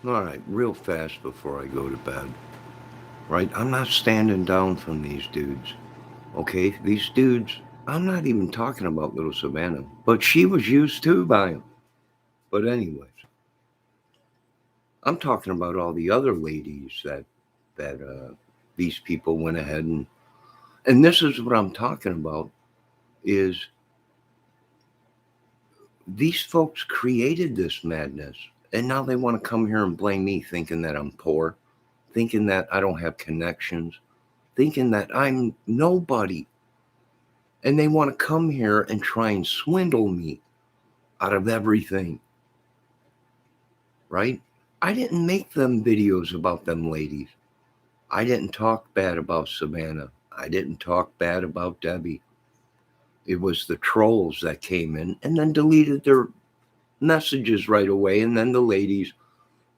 All right, real fast before I go to bed. Right? I'm not standing down from these dudes. Okay? These dudes, I'm not even talking about little Savannah, but she was used too by him. But, anyways, I'm talking about all the other ladies that these people went ahead and this is what I'm talking about is these folks created this madness and now they want to come here and blame me thinking that I'm poor, thinking that I don't have connections, thinking that I'm nobody. And they want to come here and try and swindle me out of everything, right? I didn't make them videos about them ladies. I didn't talk bad about Savannah. I didn't talk bad about Debbie. It was the trolls that came in and then deleted their messages right away. And then the ladies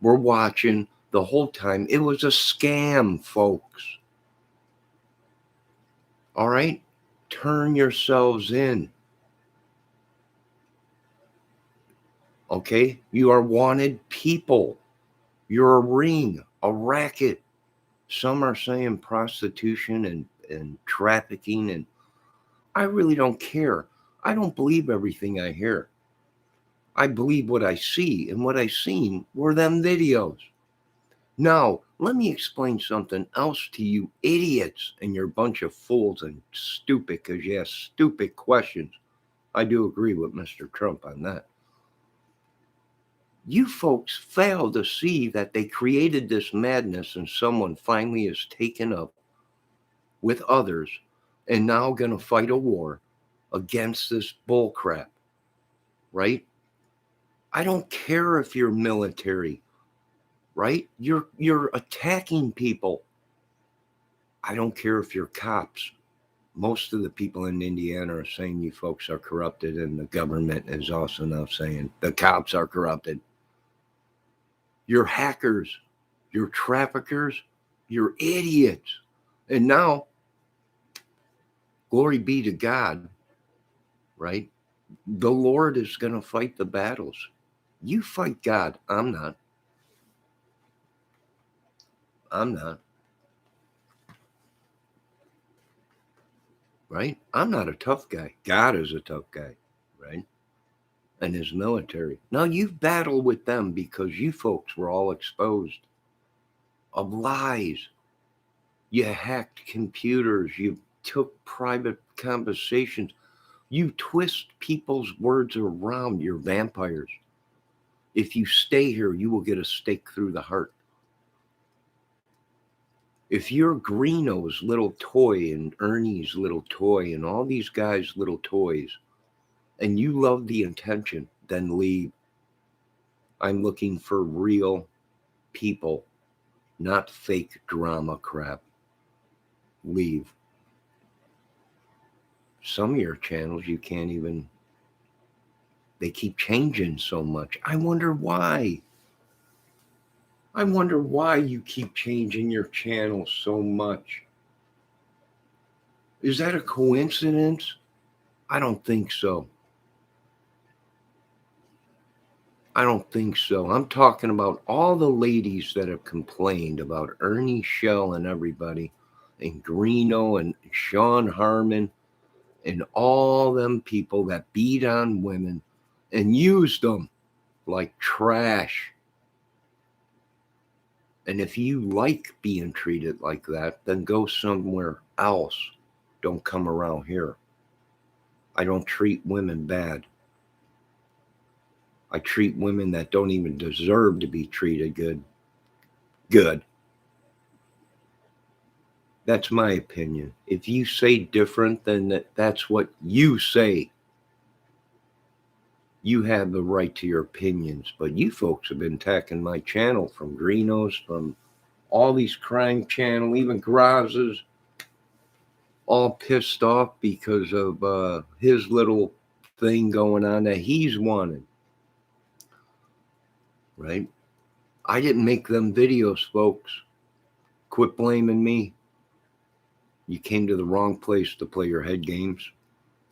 were watching the whole time. It was a scam, folks. All right? Turn yourselves in. Okay? You are wanted people. You're a ring, a racket. Some are saying prostitution and trafficking, and I really don't care. I don't believe everything I hear. I believe what I see, and what I seen were them videos. Now, let me explain something else to you idiots and you're a bunch of fools and stupid because you ask stupid questions. I do agree with Mr. Trump on that. You folks fail to see that they created this madness and someone finally has taken up with others and now going to fight a war against this bullcrap, right? I don't care if you're military, right? You're attacking people. I don't care if you're cops. Most of the people in Indiana are saying you folks are corrupted, and the government is also now saying the cops are corrupted. You're hackers, you're traffickers, you're idiots. And now, glory be to God, right? The Lord is going to fight the battles. You fight God. I'm not. I'm not. Right? I'm not a tough guy. God is a tough guy. Right? And his military. Now you've battled with them because you folks were all exposed of lies. You hacked computers. You took private conversations. You twist people's words around. You're vampires. If you stay here, you will get a stake through the heart. If you're Greeno's little toy and Ernie's little toy and all these guys' little toys, and you love the attention, then leave. I'm looking for real people, not fake drama crap. Leave. Some of your channels you can't even, they keep changing so much. I wonder why. I wonder why you keep changing your channel so much. Is that a coincidence? I don't think so. I don't think so. I'm talking about all the ladies that have complained about Ernie Shell and everybody, and Greeno and Sean Harmon, and all them people that beat on women and used them like trash. And if you like being treated like that, then go somewhere else. Don't come around here. I don't treat women bad. I treat women that don't even deserve to be treated good. Good. That's my opinion. If you say different, then that's what you say. You have the right to your opinions, but you folks have been attacking my channel from Greeno's, from all these crime channel, even Graz's, all pissed off because of his little thing going on that he's wanted, right? I didn't make them videos, folks. Quit blaming me. You came to the wrong place to play your head games.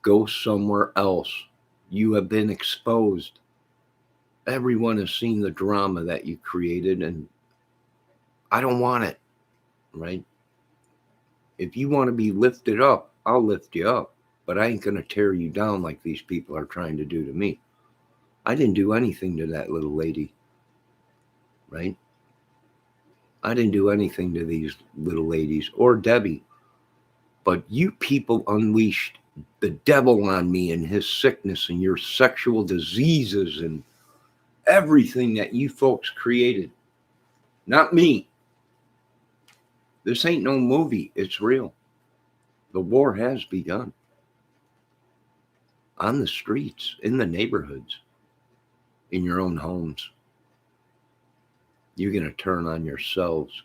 Go somewhere else. You have been exposed. Everyone has seen the drama that you created, and I don't want it, right? If you want to be lifted up, I'll lift you up, but I ain't going to tear you down like these people are trying to do to me. I didn't do anything to that little lady, right? I didn't do anything to these little ladies or Debbie, but you people unleashed the devil on me and his sickness and your sexual diseases and everything that you folks created. Not me. This ain't no movie. It's real. The war has begun. On the streets, in the neighborhoods, in your own homes. You're going to turn on yourselves.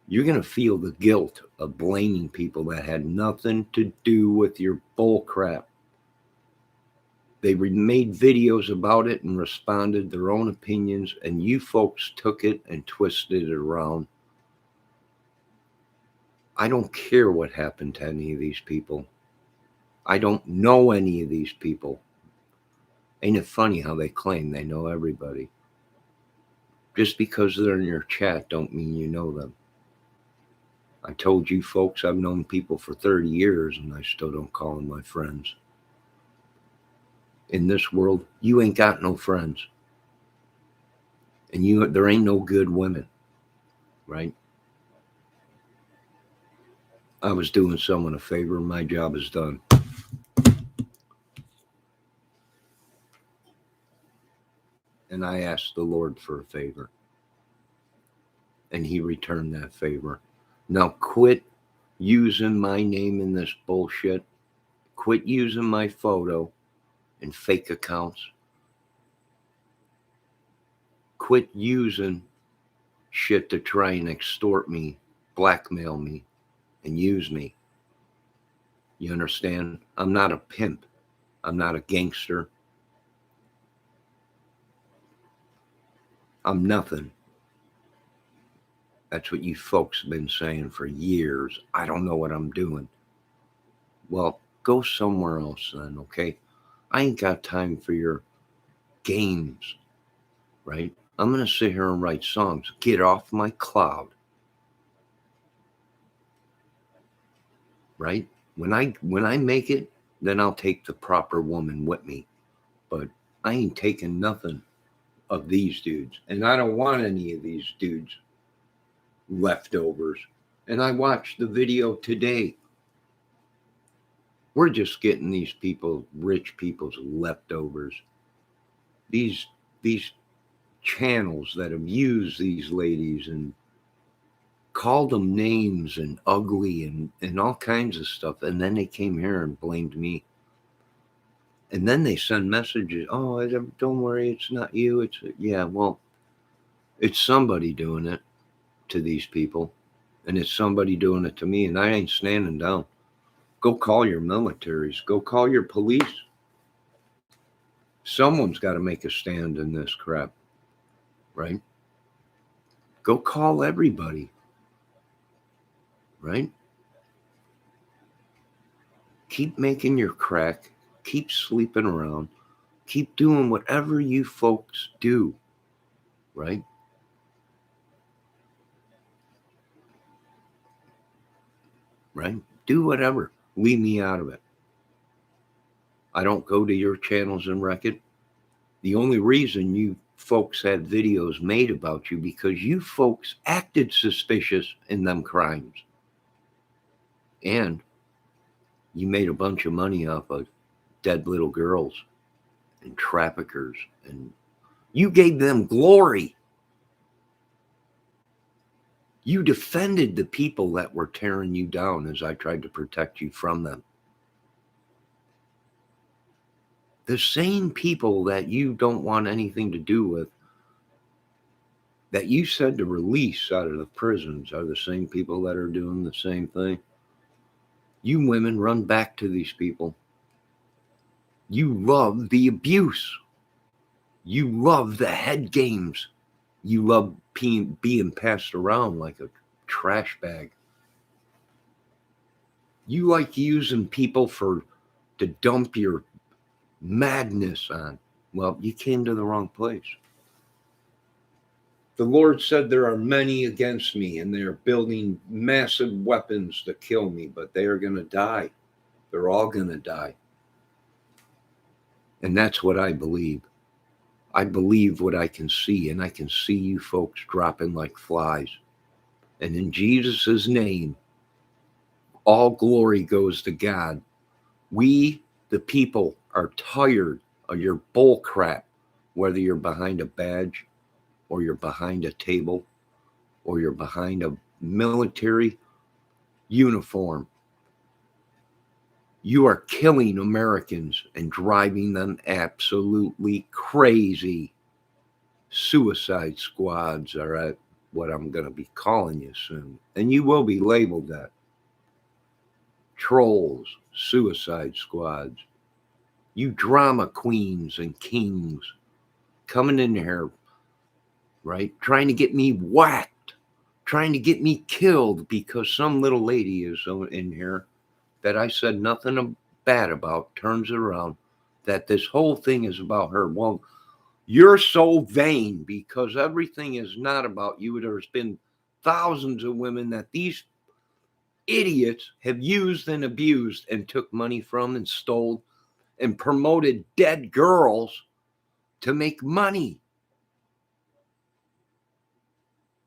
You're going to feel the guilt of blaming people that had nothing to do with your bull crap. They made videos about it and responded their own opinions, and you folks took it and twisted it around. I don't care what happened to any of these people. I don't know any of these people. Ain't it funny how they claim they know everybody? Just because they're in your chat don't mean you know them. I told you folks I've known people for 30 years and I still don't call them my friends. In this world, you ain't got no friends. And there ain't no good women, right? I was doing someone a favor. My job is done. And I asked the Lord for a favor. And he returned that favor. Now quit using my name in this bullshit. Quit using my photo in fake accounts. Quit using shit to try and extort me, blackmail me, and use me. You understand? I'm not a pimp. I'm not a gangster. I'm nothing. That's what you folks have been saying for years. I don't know what I'm doing. Well, go somewhere else then, okay? I ain't got time for your games, right? I'm going to sit here and write songs. Get off my cloud. Right? When I make it, then I'll take the proper woman with me. But I ain't taking nothing of these dudes. And I don't want any of these dudes leftovers. And I watched the video today. We're just getting these people, rich people's leftovers. These channels that have used these ladies and called them names and ugly and all kinds of stuff. And then they came here and blamed me. And then they send messages. Oh, don't worry, it's not you. Yeah, well, it's somebody doing it to these people. And it's somebody doing it to me. And I ain't standing down. Go call your militaries. Go call your police. Someone's got to make a stand in this crap. Right? Go call everybody. Right? Keep making your crack. Keep sleeping around. Keep doing whatever you folks do. Right? Right? Do whatever. Leave me out of it. I don't go to your channels and wreck it. The only reason you folks had videos made about you because you folks acted suspicious in them crimes. And you made a bunch of money off of dead little girls and traffickers. And you gave them glory. You defended the people that were tearing you down as I tried to protect you from them. The same people that you don't want anything to do with, that you said to release out of the prisons, are the same people that are doing the same thing. You women run back to these people. You love the abuse. You love the head games. You love being passed around like a trash bag. You like using people to dump your madness on. Well, you came to the wrong place. The Lord said, there are many against me, and they are building massive weapons to kill me, but they are going to die. They're all going to die. And that's what I believe. I believe what I can see, and I can see you folks dropping like flies. And in Jesus' name, all glory goes to God. We, the people, are tired of your bull crap, whether you're behind a badge or you're behind a table or you're behind a military uniform. You are killing Americans and driving them absolutely crazy. Suicide squads are at what I'm going to be calling you soon. And you will be labeled that. Trolls, suicide squads. You drama queens and kings coming in here, right? Trying to get me whacked, trying to get me killed because some little lady is in here that I said nothing bad about, turns it around, that this whole thing is about her. Well, you're so vain because everything is not about you. There's been thousands of women that these idiots have used and abused and took money from and stole and promoted dead girls to make money.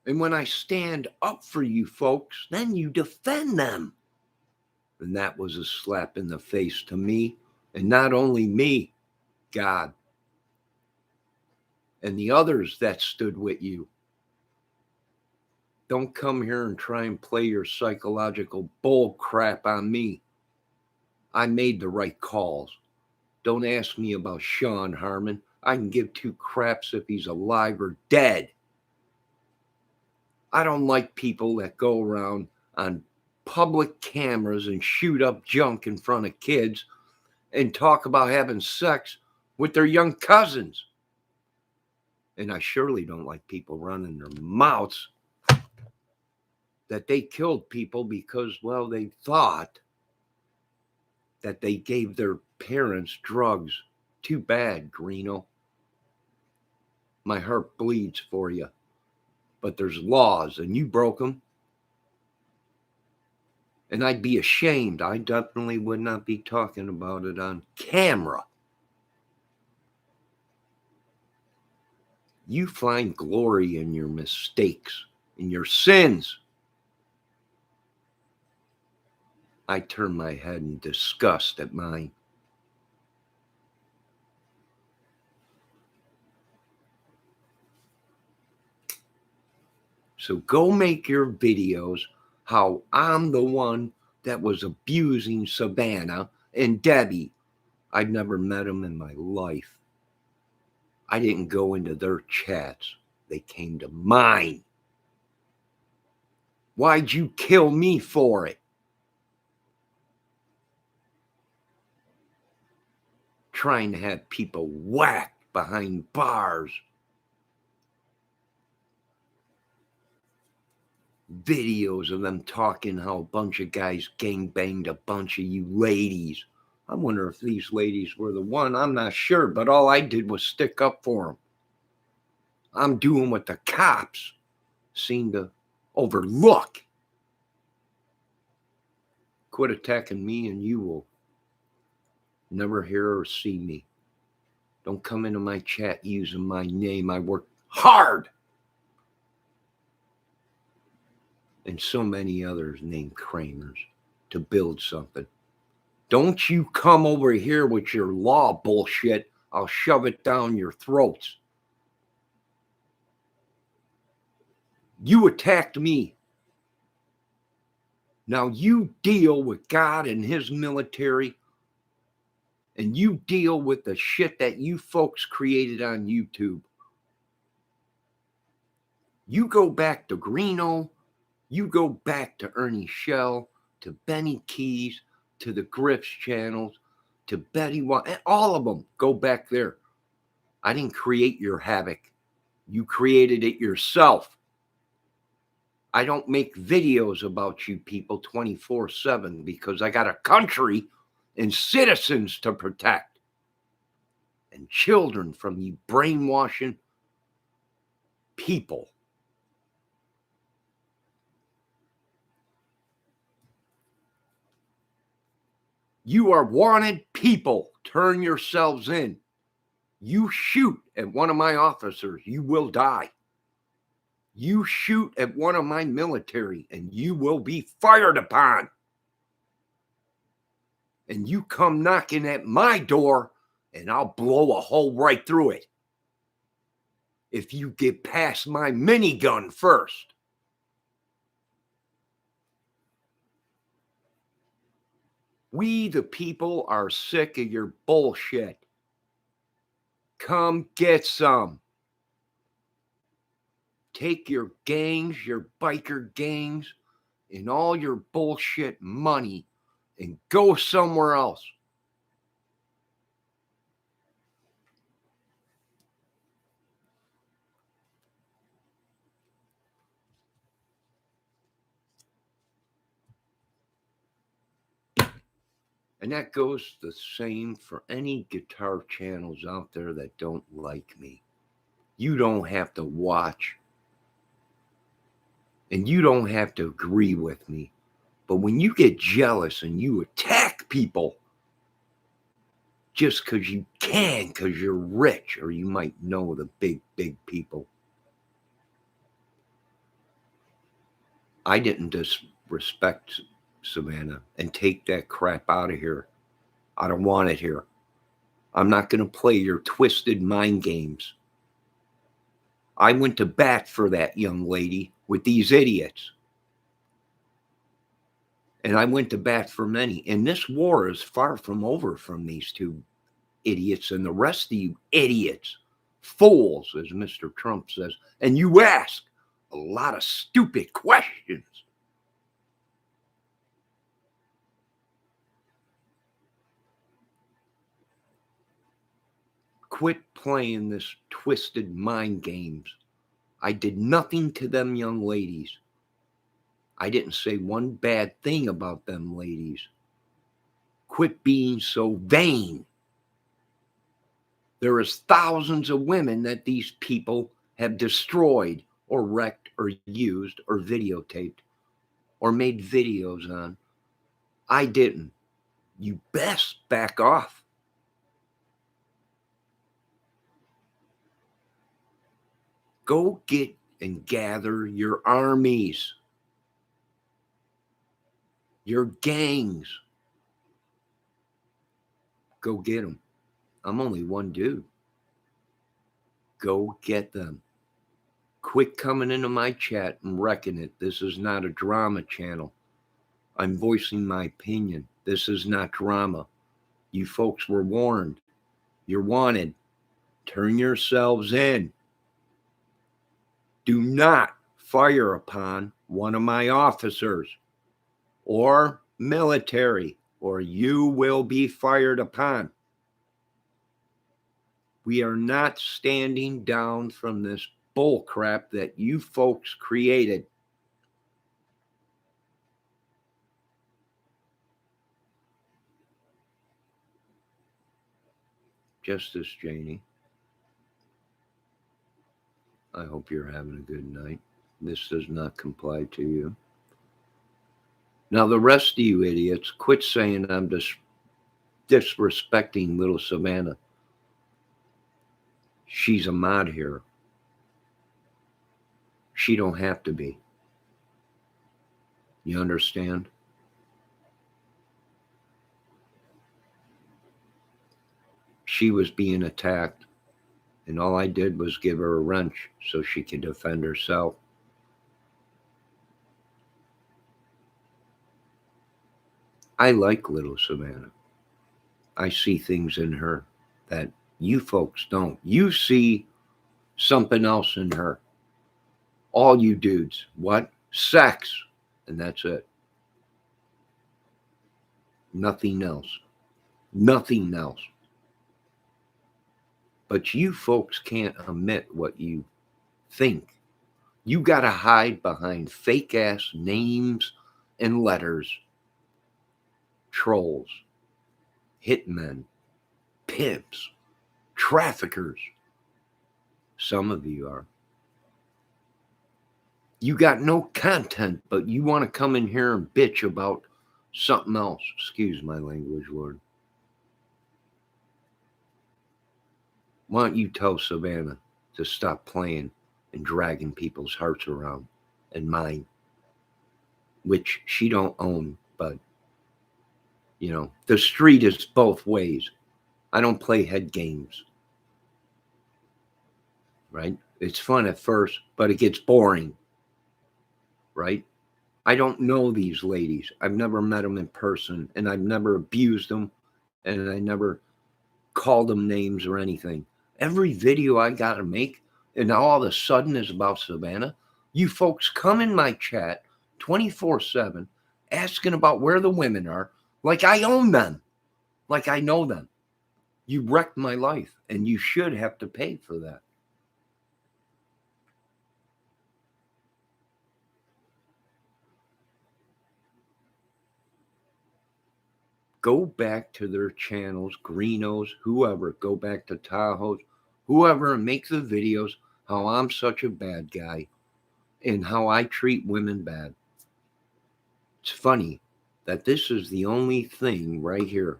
And when I stand up for you folks, then you defend them. And that was a slap in the face to me. And not only me, God. And the others that stood with you. Don't come here and try and play your psychological bull crap on me. I made the right calls. Don't ask me about Sean Harmon. I can give two craps if he's alive or dead. I don't like people that go around on public cameras and shoot up junk in front of kids and talk about having sex with their young cousins. And I surely don't like people running their mouths that they killed people because, well, they thought that they gave their parents drugs. Too bad, Greeno. My heart bleeds for you. But there's laws, and you broke them. And I'd be ashamed. I definitely would not be talking about it on camera. You find glory in your mistakes, in your sins. I turn my head in disgust at mine. So go make your videos how I'm the one that was abusing Savannah and Debbie. I'd never met them in my life. I didn't go into their chats. They came to mine. Why'd you kill me for it? Trying to have people whacked behind bars. Videos of them talking how a bunch of guys gangbanged a bunch of you ladies. I wonder if these ladies were the one. I'm not sure, but all I did was stick up for them. I'm doing what the cops seem to overlook. Quit attacking me and you will never hear or see me. Don't come into my chat using my name. I worked hard. And so many others named Kramers to build something. Don't you come over here with your law bullshit. I'll shove it down your throats. You attacked me. Now you deal with God and his military, and you deal with the shit that you folks created on YouTube. You go back to Greeno, you go back to Ernie Shell, to Benny Keys, to the Griff's channels, to Betty White, all of them go back there. I didn't create your havoc. You created it yourself. I don't make videos about you people 24/7 because I got a country and citizens to protect. and children from you brainwashing people. You are wanted people. Turn yourselves in. You shoot at one of my officers, you will die. You shoot at one of my military, and you will be fired upon. And you come knocking at my door, and I'll blow a hole right through it. If you get past my minigun first. We, the people, are sick of your bullshit. Come get some. Take your gangs, your biker gangs, and all your bullshit money and go somewhere else. And that goes the same for any guitar channels out there that don't like me. You don't have to watch. And you don't have to agree with me. But when you get jealous and you attack people just because you can, because you're rich, or you might know the big, big people. I didn't disrespect Savannah and take that crap out of here. I don't want it here. I'm not going to play your twisted mind games. I went to bat for that young lady with these idiots. And I went to bat for many. And this war is far from over from these two idiots and the rest of you idiots, fools, as Mr. Trump says. And you ask a lot of stupid questions. Quit playing this twisted mind games. I did nothing to them young ladies. I didn't say one bad thing about them ladies. Quit being so vain. There is thousands of women that these people have destroyed or wrecked or used or videotaped or made videos on. I didn't. You best back off. Go get and gather your armies, your gangs. Go get them. I'm only one dude. Go get them. Quit coming into my chat and wrecking it. This is not a drama channel. I'm voicing my opinion. This is not drama. You folks were warned. You're wanted. Turn yourselves in. Do not fire upon one of my officers or military, or you will be fired upon. We are not standing down from this bull crap that you folks created. Justice Janie, I hope you're having a good night. This does not comply to you. Now, the rest of you idiots, quit saying I'm disrespecting little Savannah. She's a mod here. She don't have to be. You understand? She was being attacked, and all I did was give her a wrench so she could defend herself. I like little Savannah. I see things in her that you folks don't. You see something else in her. All you dudes. What? Sex. And that's it. Nothing else. Nothing else. But you folks can't admit what you think. You got to hide behind fake ass names and letters. Trolls, hitmen, pimps, traffickers. Some of you are. You got no content, but you want to come in here and bitch about something else. Excuse my language, Lord. Why don't you tell Savannah to stop playing and dragging people's hearts around and mine, which she don't own, but, you know, the street is both ways. I don't play head games, right? It's fun at first, but it gets boring, right? I don't know these ladies. I've never met them in person, and I've never abused them, and I never called them names or anything. Every video I got to make, and now all of a sudden is about Savannah. You folks come in my chat 24/7 asking about where the women are, like I own them, like I know them. You wrecked my life, and you should have to pay for that. Go back to their channels, Greenos, whoever. Go back to Tahoe's, whoever, and make the videos how I'm such a bad guy and how I treat women bad. It's funny that this is the only thing right here.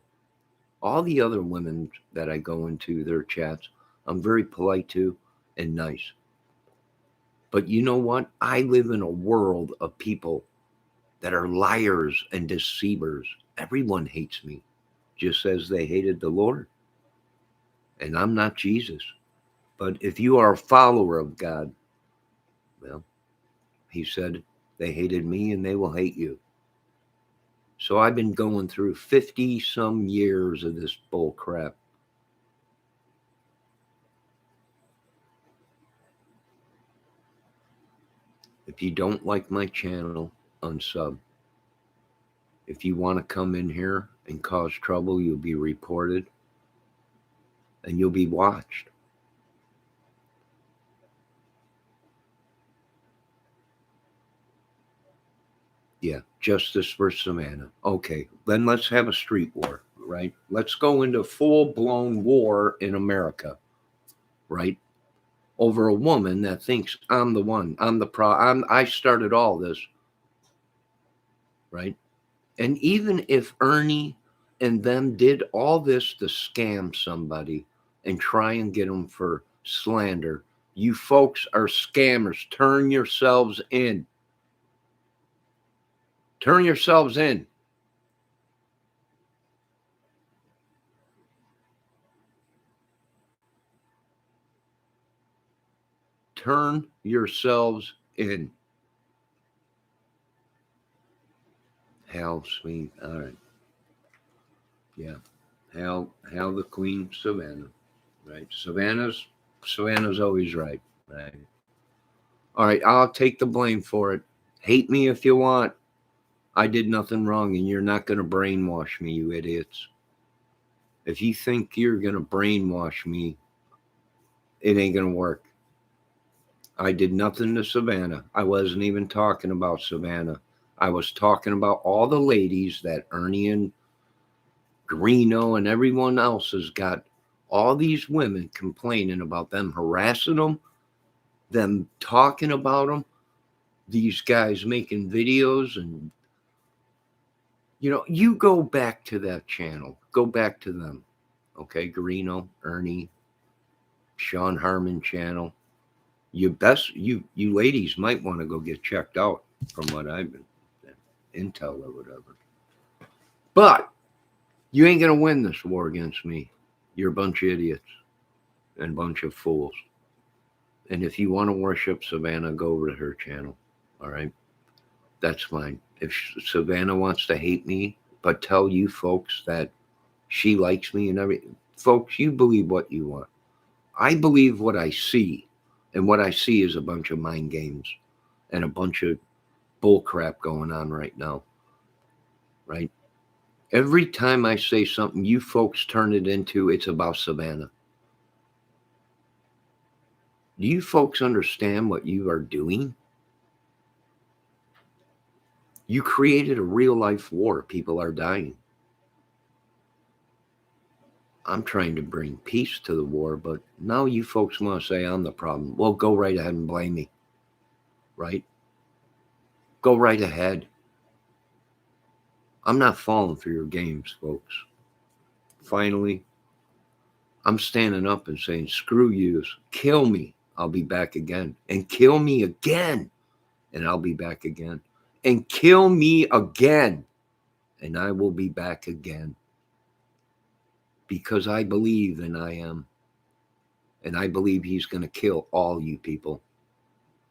All the other women that I go into their chats, I'm very polite to and nice. But you know what? I live in a world of people that are liars and deceivers. Everyone hates me, just as they hated the Lord. And I'm not Jesus. But if you are a follower of God, well, he said they hated me and they will hate you. So I've been going through 50 some years of this bull crap. If you don't like my channel, unsub. If you want to come in here and cause trouble, you'll be reported and you'll be watched. Yeah, justice for Savannah. Okay, then let's have a street war, right? Let's go into full-blown war in America, right? Over a woman that thinks I'm the one, I started all this, right? And even if Ernie and them did all this to scam somebody and try and get them for slander, you folks are scammers. Turn yourselves in. Turn yourselves in. Turn yourselves in. Hal Sweet. All right. Yeah. Hal the Queen Savannah. Right. Savannah's always right. Right. All right. I'll take the blame for it. Hate me if you want. I did nothing wrong, and you're not going to brainwash me, you idiots. If you think you're going to brainwash me, it ain't going to work. I did nothing to Savannah. I wasn't even talking about Savannah. I was talking about all the ladies that Ernie and Greeno and everyone else has got. All these women complaining about them harassing them talking about them, these guys making videos. And you know, you go back to that channel, go back to them. Okay, Greeno, Ernie, Sean Harmon channel. You ladies might want to go get checked out from what I've been intel or whatever. But you ain't gonna win this war against me. You're a bunch of idiots and a bunch of fools. And if you want to worship Savannah, go over to her channel. All right, that's fine. If Savannah wants to hate me, but tell you folks that she likes me and everything, folks, you believe what you want. I believe what I see. And what I see is a bunch of mind games and a bunch of bull crap going on right now. Right? Every time I say something, you folks turn it into it's about Savannah. Do you folks understand what you are doing? You created a real life war. People are dying. I'm trying to bring peace to the war, but now you folks want to say I'm the problem. Well, go right ahead and blame me, right? Go right ahead. I'm not falling for your games, folks. Finally, I'm standing up and saying, screw you, kill me, I'll be back again. And kill me again, and I'll be back again. And kill me again, and I will be back again. Because I believe and I am. And I believe he's going to kill all you people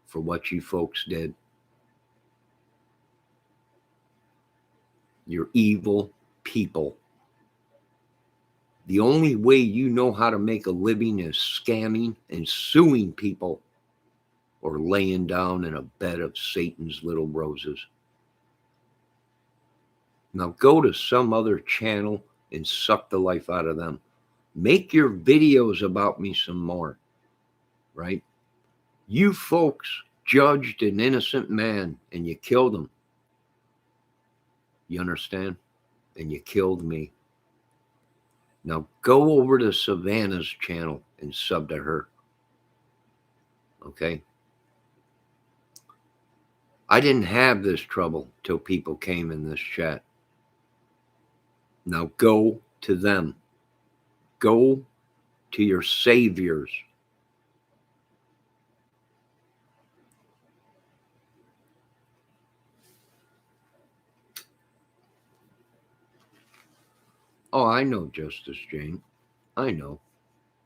for what you folks did. You're evil people. The only way you know how to make a living is scamming and suing people or laying down in a bed of Satan's little roses. Now go to some other channel and suck the life out of them. Make your videos about me some more, right? You folks judged an innocent man and you killed him. You understand? And you killed me. Now go over to Savannah's channel and sub to her. Okay? I didn't have this trouble till people came in this chat. Now go to them. Go to your saviors. Oh, I know, Justice Jane. I know.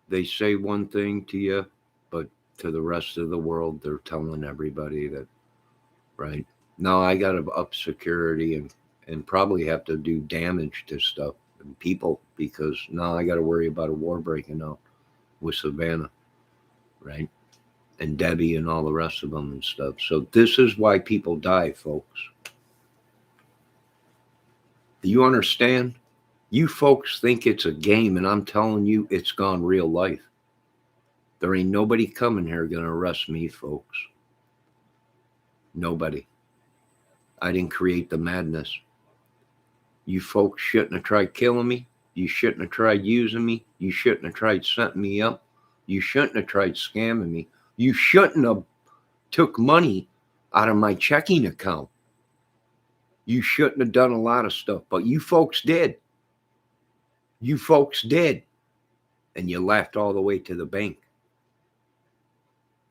They say one thing to you, but to the rest of the world, they're telling everybody that, right? Now I got to up security and probably have to do damage to stuff and people because now I got to worry about a war breaking out with Savannah, right? And Debbie and all the rest of them and stuff. So this is why people die, folks. Do you understand? You folks think it's a game, and I'm telling you, it's gone real life. There ain't nobody coming here going to arrest me, folks. Nobody. I didn't create the madness. You folks shouldn't have tried killing me. You shouldn't have tried using me. You shouldn't have tried setting me up. You shouldn't have tried scamming me. You shouldn't have took money out of my checking account. You shouldn't have done a lot of stuff, but you folks did. You folks did. And you laughed all the way to the bank.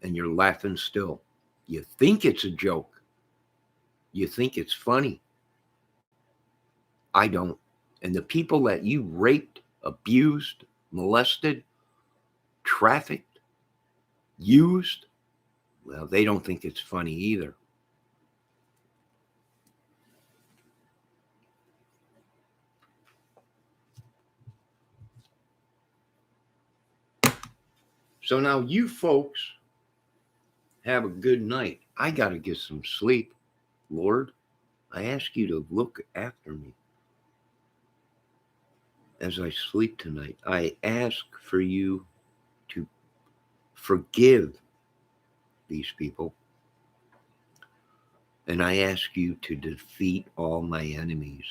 And you're laughing still. You think it's a joke. You think it's funny. I don't. And the people that you raped, abused, molested, trafficked, used, well, they don't think it's funny either. So now you folks have a good night. I got to get some sleep. Lord, I ask you to look after me as I sleep tonight. I ask for you to forgive these people. And I ask you to defeat all my enemies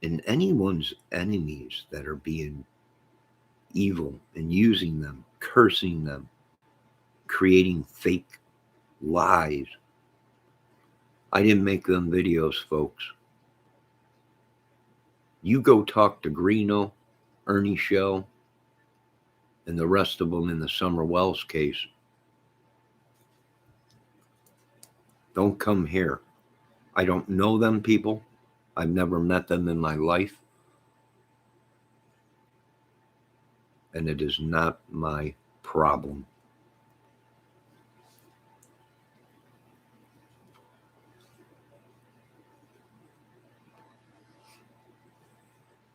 and anyone's enemies that are being evil and using them, cursing them, creating fake lies. I didn't make them videos, folks. You go talk to Greeno, Ernie Shell, and the rest of them in the Summer Wells case. Don't come here. I don't know them people. I've never met them in my life. And it is not my problem.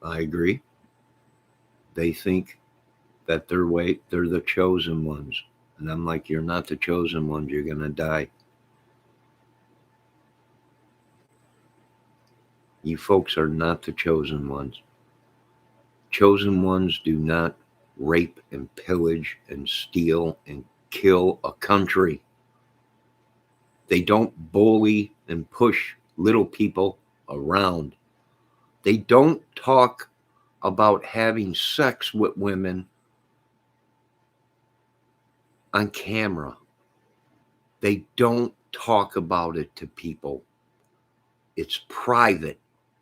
I agree. They think that they're the chosen ones. And I'm like, you're not the chosen ones. You're going to die. You folks are not the chosen ones. Chosen ones do not rape and pillage and steal and kill a country. They don't bully and push little people around. They don't talk about having sex with women on camera. They don't talk about it to people. It's private.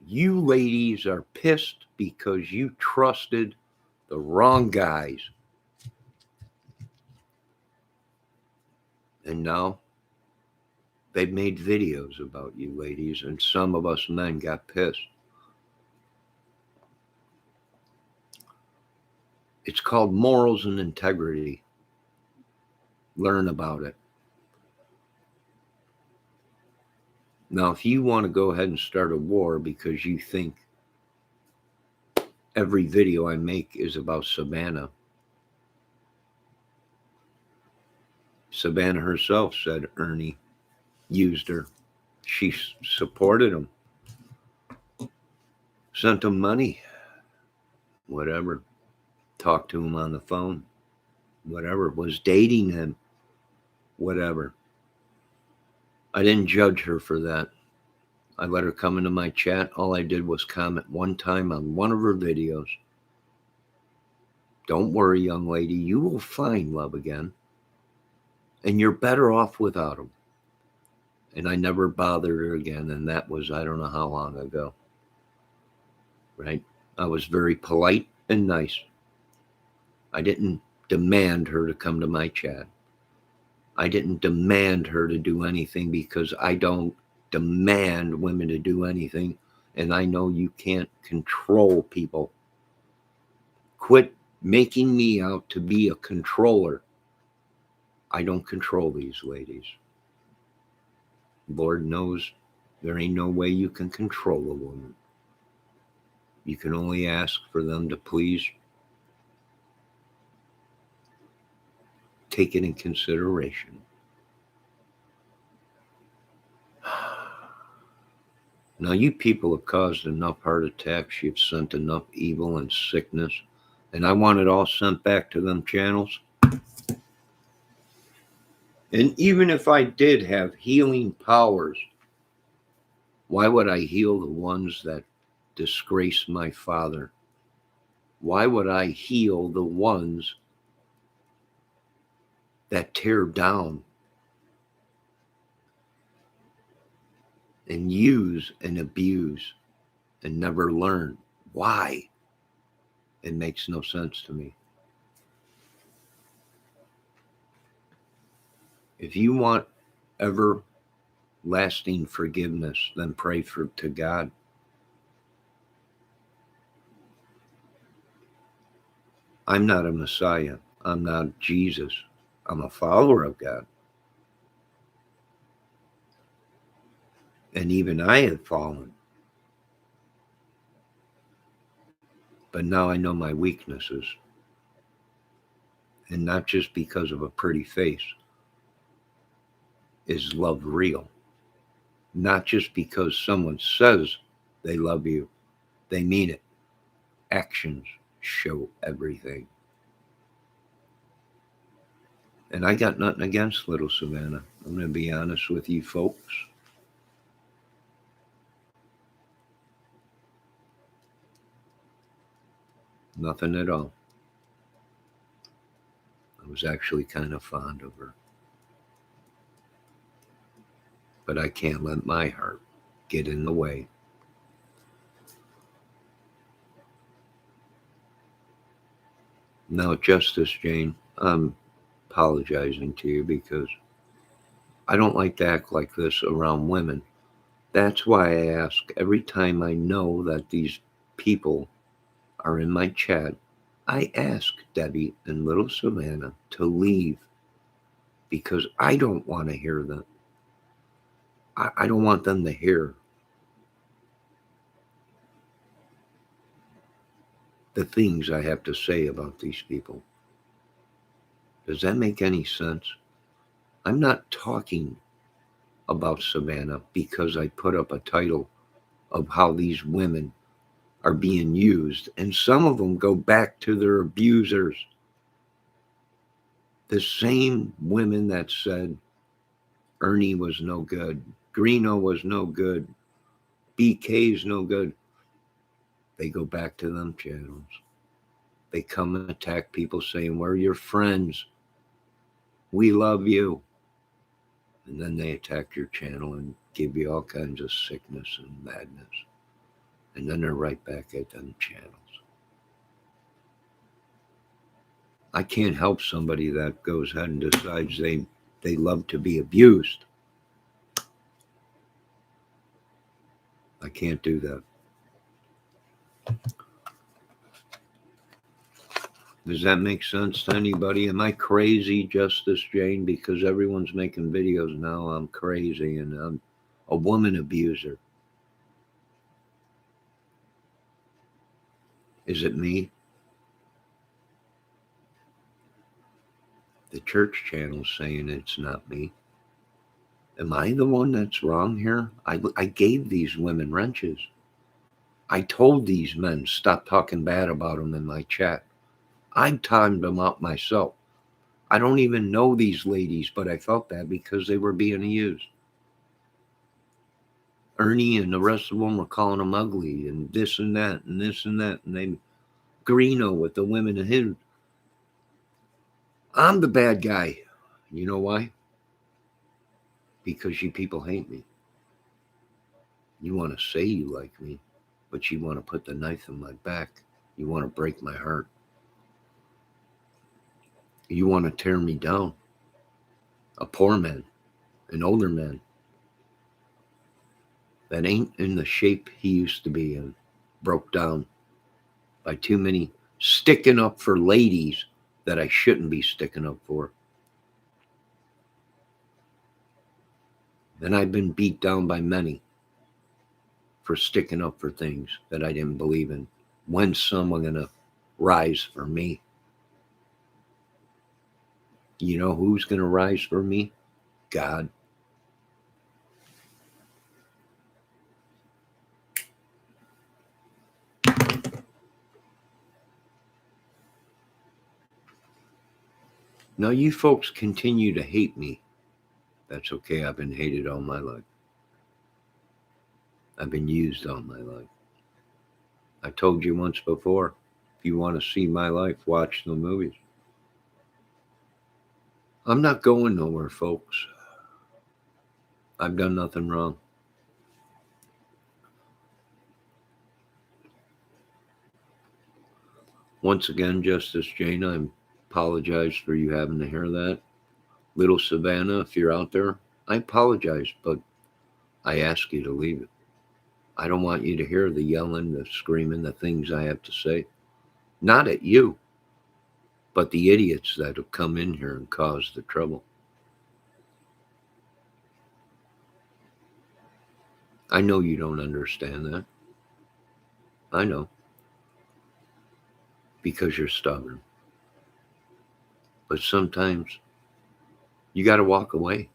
You ladies are pissed because you trusted the wrong guys. And now they've made videos about you ladies, and some of us men got pissed. It's called morals and integrity. Learn about it. Now, if you want to go ahead and start a war because you think every video I make is about Savannah, Savannah herself said Ernie used her. She supported him, sent him money, whatever, talked to him on the phone, whatever, was dating him, whatever. I didn't judge her for that. I let her come into my chat. All I did was comment one time on one of her videos. Don't worry, young lady, you will find love again. And you're better off without him. And I never bothered her again. And that was, I don't know how long ago. Right? I was very polite and nice. I didn't demand her to come to my chat. I didn't demand her to do anything because I don't demand women to do anything. And I know you can't control people. Quit making me out to be a controller. I don't control these ladies. Lord knows there ain't no way you can control a woman. You can only ask for them to please take it in consideration. Now, you people have caused enough heart attacks. You've sent enough evil and sickness. And I want it all sent back to them channels. And even if I did have healing powers, why would I heal the ones that disgrace my father? Why would I heal the ones that tear down and use and abuse and never learn? Why? It makes no sense to me. If you want everlasting forgiveness, then pray to God. I'm not a Messiah. I'm not Jesus. I'm a follower of God. And even I have fallen. But now I know my weaknesses. And not just because of a pretty face. Is love real? Not just because someone says they love you. They mean it. Actions show everything. And I got nothing against little Savannah. I'm going to be honest with you folks. Nothing at all. I was actually kind of fond of her. But I can't let my heart get in the way. Now, Justice Jane, I'm apologizing to you because I don't like to act like this around women. That's why I ask every time I know that these people are in my chat, I ask Debbie and little Savannah to leave because I don't want to hear them. I don't want them to hear the things I have to say about these people. Does that make any sense? I'm not talking about Savannah because I put up a title of how these women are being used, and some of them go back to their abusers. The same women that said Ernie was no good, Greeno was no good, BK's no good. they go back to them channels. They come and attack people saying, we're your friends. We love you. And then they attack your channel and give you all kinds of sickness and madness. And then they're right back at them channels. I can't help somebody that goes ahead and decides they love to be abused. I can't do that. Does that make sense to anybody? Am I crazy, Justice Jane? Because everyone's making videos now. I'm crazy and I'm a woman abuser. Is it me? The church channel's saying it's not me. Am I the one that's wrong here? I gave these women wrenches. I told these men stop talking bad about them in my chat. I timed them out myself. I don't even know these ladies, but I felt that because they were being used. Ernie and the rest of them were calling them ugly and this and that and this and that. And they Greeno with the women of his. I'm the bad guy. You know why? Because you people hate me. You want to say you like me, but you want to put the knife in my back. You want to break my heart. You want to tear me down. A poor man, an older man that ain't in the shape he used to be in, broke down by too many sticking up for ladies that I shouldn't be sticking up for. And I've been beat down by many for sticking up for things that I didn't believe in. When's someone going to rise for me? You know who's going to rise for me? God. Now you folks continue to hate me. That's okay. I've been hated all my life. I've been used all my life. I told you once before, if you want to see my life, watch the movies. I'm not going nowhere, folks. I've done nothing wrong. Once again, Justice Jane, I apologize for you having to hear that. Little Savannah, if you're out there, I apologize, but I ask you to leave it. I don't want you to hear the yelling, the screaming, the things I have to say. Not at you, but the idiots that have come in here and caused the trouble. I know you don't understand that. I know. Because you're stubborn. But sometimes you got to walk away.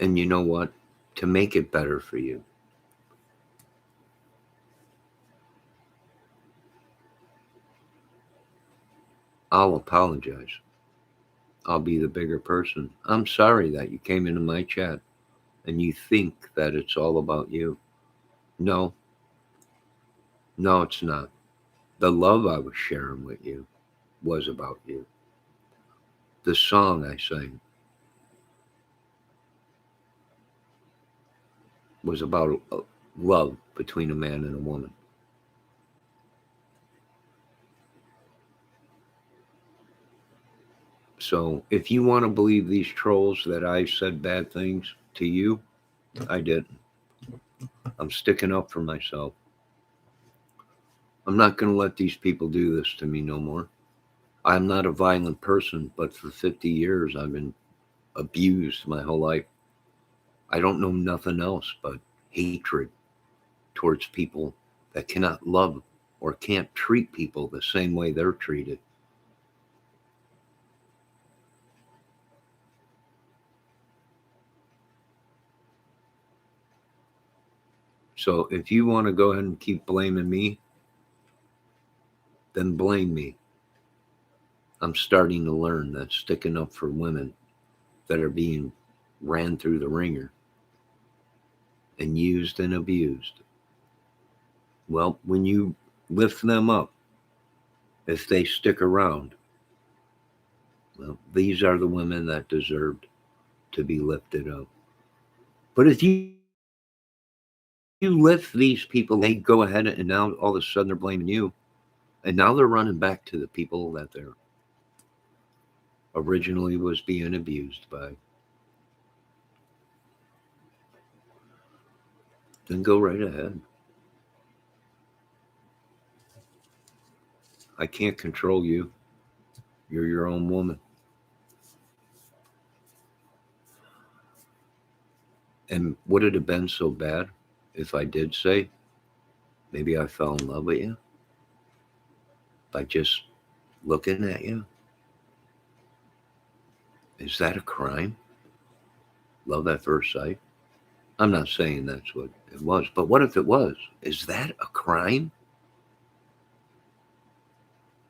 And you know what? To make it better for you, I'll apologize. I'll be the bigger person. I'm sorry that you came into my chat and you think that it's all about you. No, it's not. The love I was sharing with you was about you. The song I sang was about love between a man and a woman. So if you want to believe these trolls that I said bad things to you, I didn't. I'm sticking up for myself. I'm not going to let these people do this to me no more. I'm not a violent person, but for 50 years I've been abused my whole life. I don't know nothing else but hatred towards people that cannot love or can't treat people the same way they're treated. So if you want to go ahead and keep blaming me, then blame me. I'm starting to learn that sticking up for women that are being ran through the ringer and used and abused Well, when you lift them up, if they stick around, well, these are the women that deserved to be lifted up. But if you lift these people up and they go ahead and now all of a sudden they're blaming you, and now they're running back to the people that they're originally was being abused by, then go right ahead. I can't control you. You're your own woman. And would it have been so bad if I did say, maybe I fell in love with you by just looking at you? Is that a crime? Love at first sight? I'm not saying that's what it was, but what if it was? Is that a crime?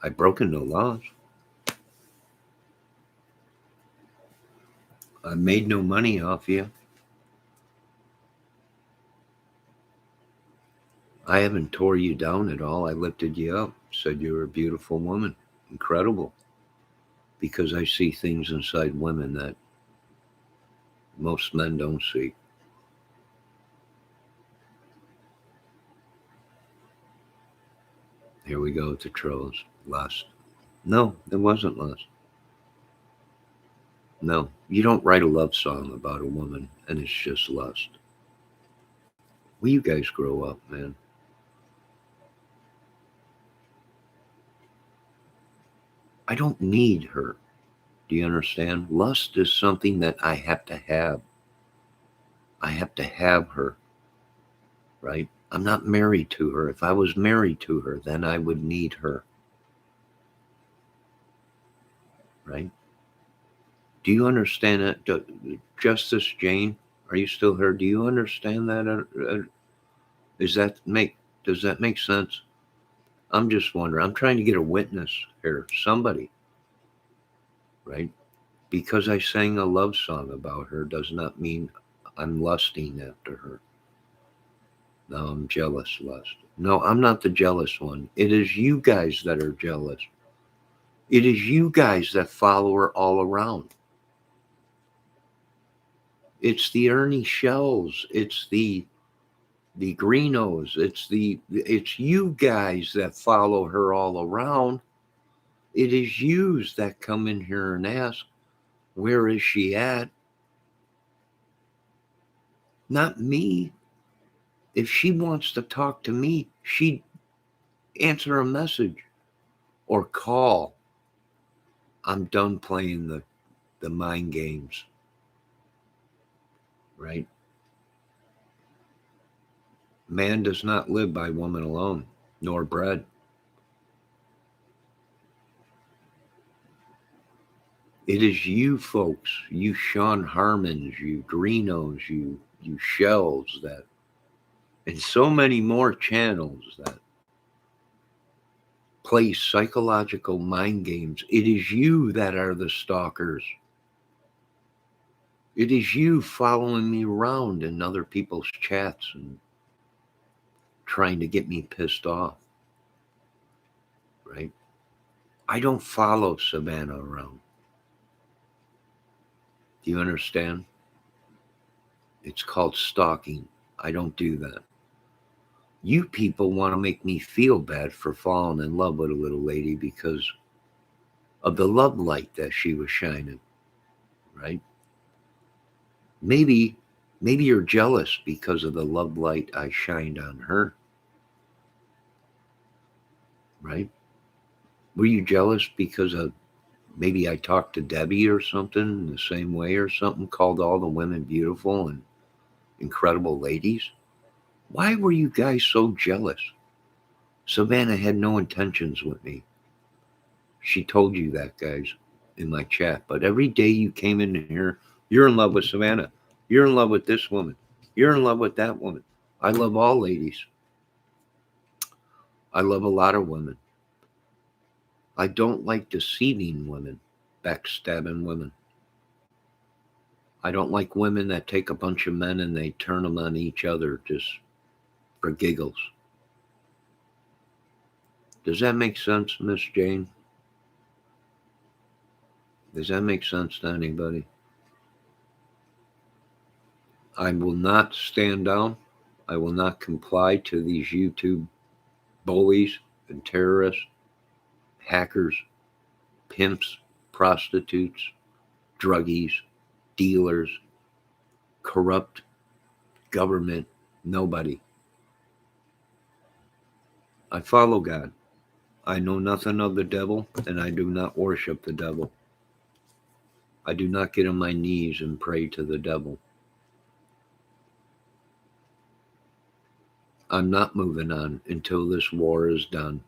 I've broken no laws. I made no money off you. I haven't tore you down at all. I lifted you up, said you're a beautiful woman, incredible, because I see things inside women that most men don't see. Here we go with the trolls. Lust. No, it wasn't lust. No, you don't write a love song about a woman and it's just lust. Will you guys grow up, man? I don't need her. Do you understand? Lust is something that I have to have. I have to have her, right? I'm not married to her. If I was married to her, then I would need her, right? Do you understand that? Justice Jane, are you still here? Do you understand that? Is that make does that make sense? I'm just wondering. I'm trying to get a witness here, somebody, right? Because I sang a love song about her does not mean I'm lusting after her. No, I'm jealous, lust. No, I'm not the jealous one. It is you guys that are jealous. It is you guys that follow her all around. It's the Ernie Shells. It's the Greenos. It's you guys that follow her all around. It is yous that come in here and ask, where is she at? Not me. If she wants to talk to me, she'd answer a message or call. I'm done playing the mind games, right? Man does not live by woman alone, nor bread. It is you folks, you Sean Harmons, you Greenos, you Shells that, and so many more channels that play psychological mind games. It is you that are the stalkers. It is you following me around in other people's chats and trying to get me pissed off, right? I don't follow Savannah around. Do you understand? It's called stalking. I don't do that. You people want to make me feel bad for falling in love with a little lady because of the love light that she was shining, right? Maybe maybe you're jealous because of the love light I shined on her, right? Were you jealous because of maybe I talked to Debbie or something in the same way or something, called all the women beautiful and incredible ladies? Why were you guys so jealous? Savannah had no intentions with me. She told you that, guys, in my chat. But every day you came in here, you're in love with Savannah. You're in love with this woman. You're in love with that woman. I love all ladies. I love a lot of women. I don't like deceiving women, backstabbing women. I don't like women that take a bunch of men and they turn them on each other just for giggles. Does that make sense, Miss Jane? Does that make sense to anybody? I will not stand down. I will not comply to these YouTube bullies and terrorists, hackers, pimps, prostitutes, druggies, dealers, corrupt government, nobody. I follow God. I know nothing of the devil, and I do not worship the devil. I do not get on my knees and pray to the devil. I'm not moving on until this war is done.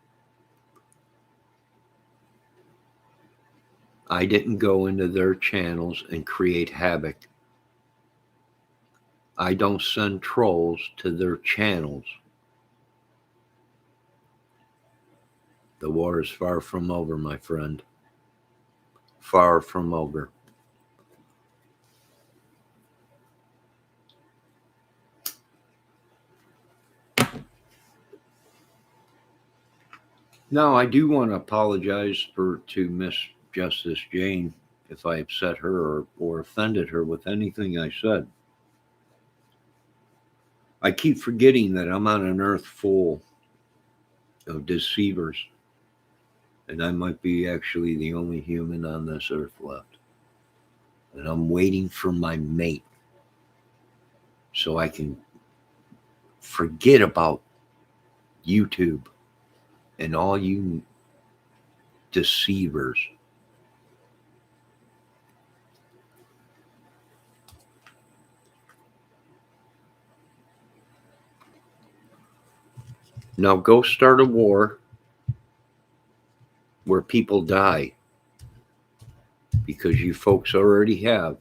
I didn't go into their channels and create havoc. I don't send trolls to their channels. The war is far from over, my friend. Far from over. Now, I do want to apologize to Miss Justice Jane if I upset her or offended her with anything I said. I keep forgetting that I'm on an earth full of deceivers, and I might be actually the only human on this earth left. And I'm waiting for my mate so I can forget about YouTube and all you deceivers. Now go start a war where people die, because you folks already have,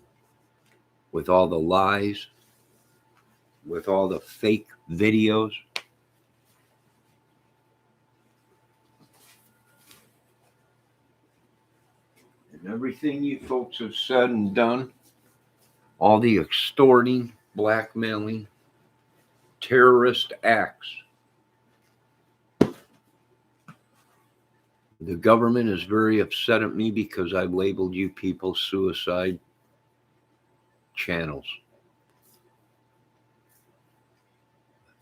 with all the lies, with all the fake videos. And everything you folks have said and done, all the extorting, blackmailing, terrorist acts. The government is very upset at me because I've labeled you people suicide channels.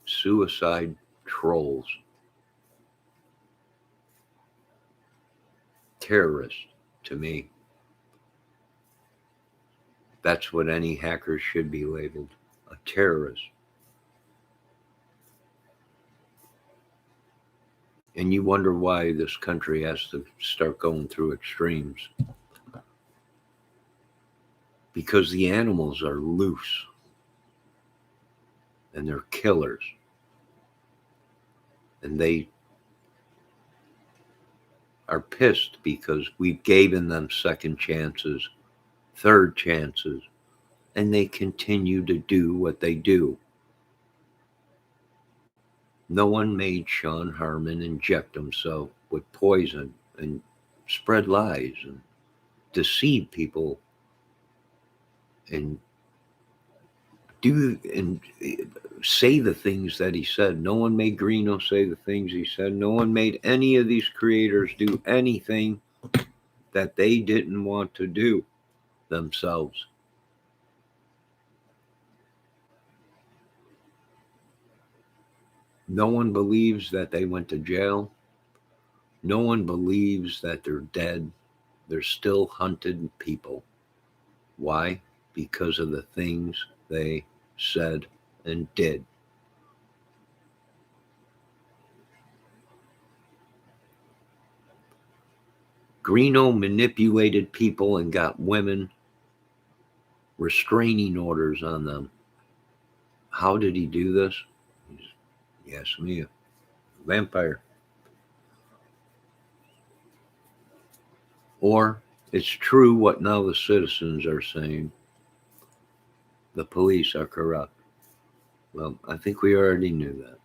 Suicide trolls. Terrorists, to me. That's what any hacker should be labeled, a terrorist. And you wonder why this country has to start going through extremes. Because the animals are loose. And they're killers. And they are pissed because we've given them second chances, third chances, and they continue to do what they do. No one made Sean Harmon inject himself with poison and spread lies and deceive people and do and say the things that he said. No one made Greeno say the things he said. No one made any of these creators do anything that they didn't want to do themselves. No one believes that they went to jail. No one believes that they're dead. They're still hunted people. Why? Because of the things they said and did. Greeno manipulated people and got women restraining orders on them. How did he do this? Yes, me, a vampire. Or it's true what now the citizens are saying. The police are corrupt. Well, I think we already knew that.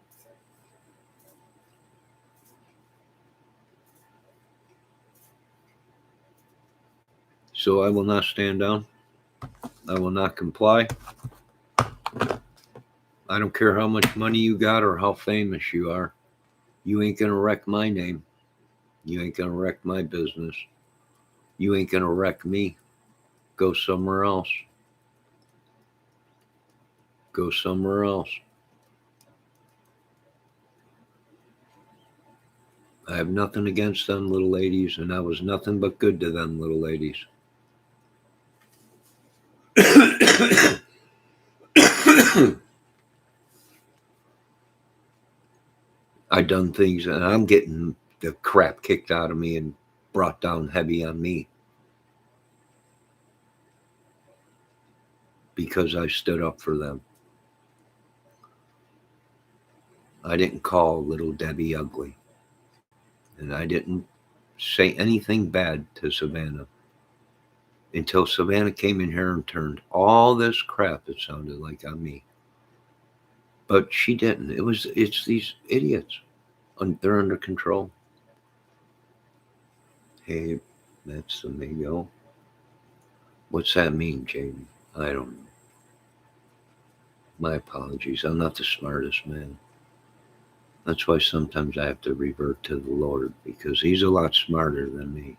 So I will not stand down. I will not comply. I don't care how much money you got or how famous you are. You ain't going to wreck my name. You ain't gonna wreck my business. You ain't gonna wreck me. Go somewhere else. Go somewhere else. I have nothing against them little ladies, and I was nothing but good to them little ladies. I done things, and I'm getting the crap kicked out of me and brought down heavy on me because I stood up for them. I didn't call little Debbie ugly, and I didn't say anything bad to Savannah until Savannah came in here and turned all this crap, it sounded like, on me. But she didn't. It's these idiots. They're under control. Hey, that's amigo. What's that mean, Jaden? I don't know. My apologies. I'm not the smartest man. That's why sometimes I have to revert to the Lord, because he's a lot smarter than me.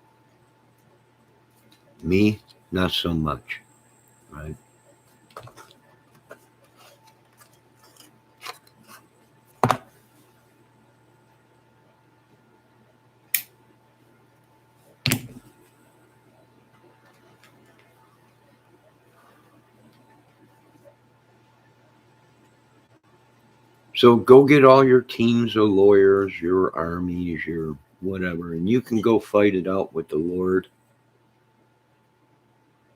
Me, not so much, right? So go get all your teams of lawyers, your armies, your whatever, and you can go fight it out with the Lord.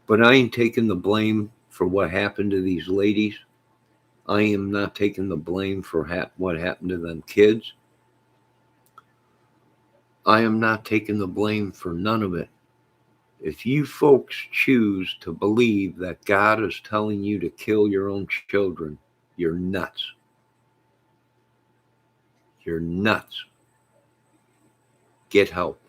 But I ain't taking the blame for what happened to these ladies. I am not taking the blame for what happened to them kids. I am not taking the blame for none of it. If you folks choose to believe that God is telling you to kill your own children, you're nuts. You're nuts. Get help.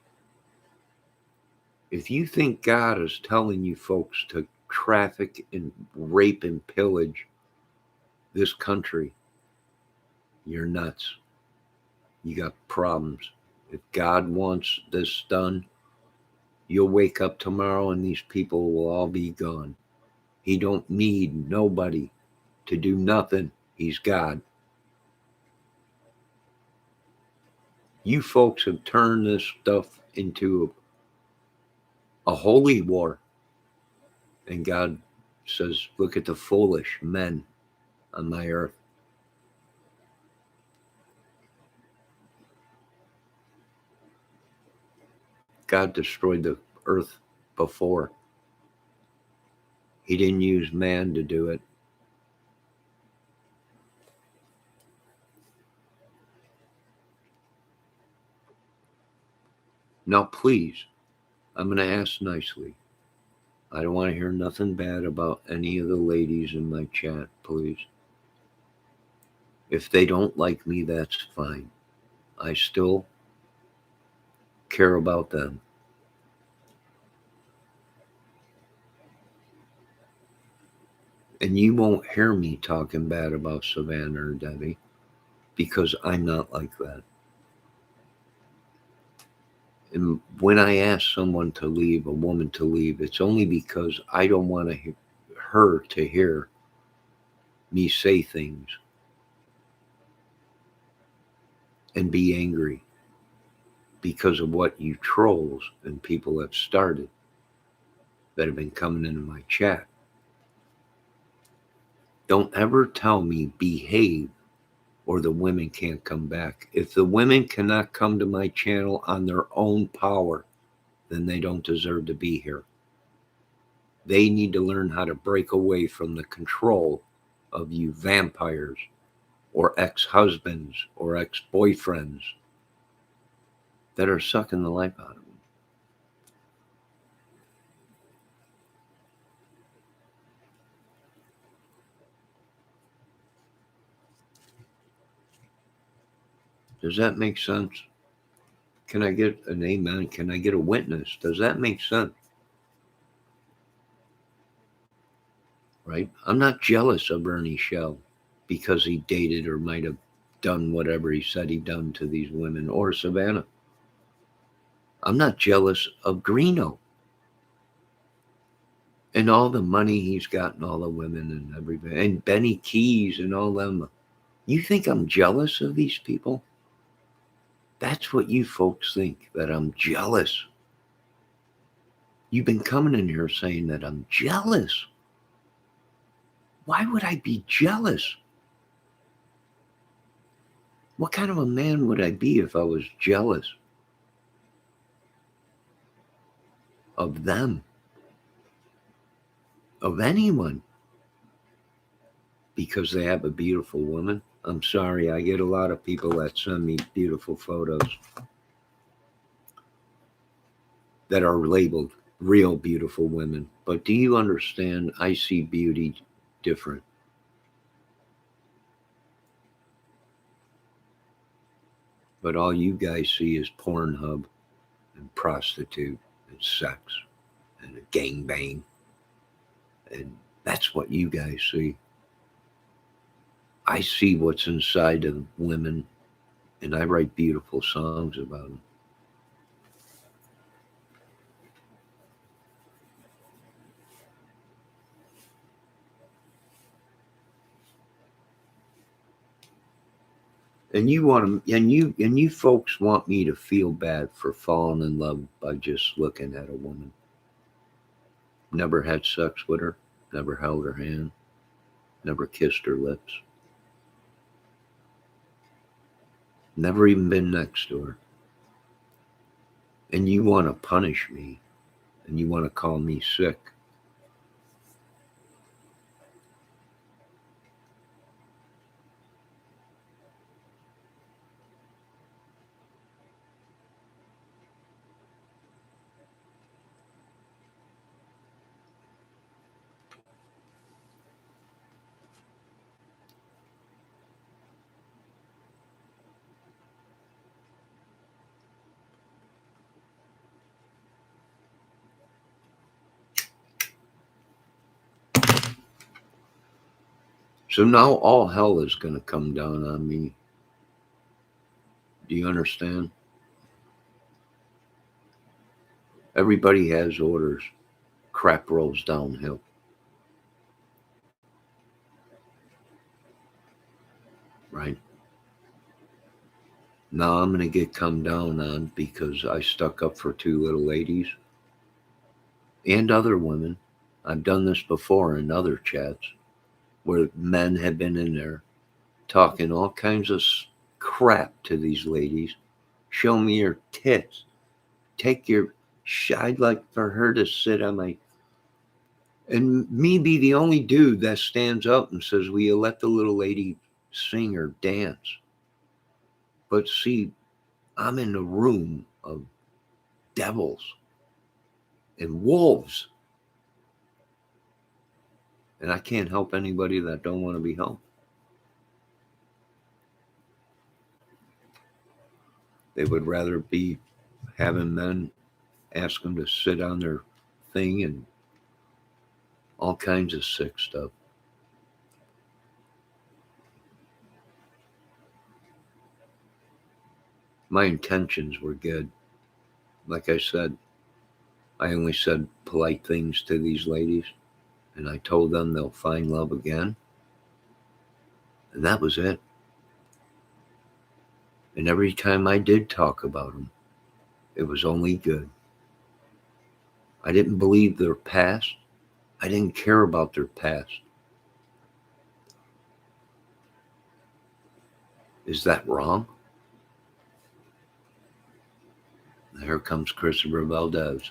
If you think God is telling you folks to traffic and rape and pillage this country, you're nuts. You got problems. If God wants this done, you'll wake up tomorrow and these people will all be gone. He don't need nobody to do nothing. He's God. You folks have turned this stuff into a holy war. And God says, look at the foolish men on my earth. God destroyed the earth before. He didn't use man to do it. Now, please, I'm going to ask nicely. I don't want to hear nothing bad about any of the ladies in my chat, please. If they don't like me, that's fine. I still care about them. And you won't hear me talking bad about Savannah or Debbie, because I'm not like that. And when I ask someone to leave, a woman to leave, it's only because I don't want her to hear me say things and be angry because of what you trolls and people have started that have been coming into my chat. Don't ever tell me behave or the women can't come back. If the women cannot come to my channel on their own power, then they don't deserve to be here. They need to learn how to break away from the control of you vampires or ex-husbands or ex-boyfriends that are sucking the life out of them. Does that make sense? Can I get an amen? Can I get a witness? Does that make sense? Right? I'm not jealous of Bernie Shell because he dated or might have done whatever he said he done to these women, or Savannah. I'm not jealous of Greeno and all the money he's got and all the women and everybody and Benny Keys and all them. You think I'm jealous of these people? That's what you folks think, that I'm jealous. You've been coming in here saying that I'm jealous. Why would I be jealous? What kind of a man would I be if I was jealous of them, of anyone, because they have a beautiful woman? I'm sorry, I get a lot of people that send me beautiful photos that are labeled real beautiful women. But do you understand? I see beauty different. But all you guys see is Pornhub and prostitute and sex and a gangbang. And that's what you guys see. I see what's inside of women, and I write beautiful songs about them. And you folks want me to feel bad for falling in love by just looking at a woman. Never had sex with her, never held her hand, never kissed her lips, never even been next to her. And you want to punish me, and you want to call me sick. So now all hell is going to come down on me. Do you understand? Everybody has orders. Crap rolls downhill. Right? Now I'm going to get come down on because I stuck up for two little ladies and other women. I've done this before in other chats where men have been in there talking all kinds of crap to these ladies. Show me your tits. Take your. I'd like for her to sit on my. And me be the only dude that stands up and says, "Will you let the little lady sing or dance?" But see, I'm in a room of devils and wolves. And I can't help anybody that don't want to be helped. They would rather be having men ask them to sit on their thing and all kinds of sick stuff. My intentions were good. Like I said, I only said polite things to these ladies, and I told them they'll find love again. And that was it. And every time I did talk about them, it was only good. I didn't believe their past. I didn't care about their past. Is that wrong? Here comes Christopher Valdez.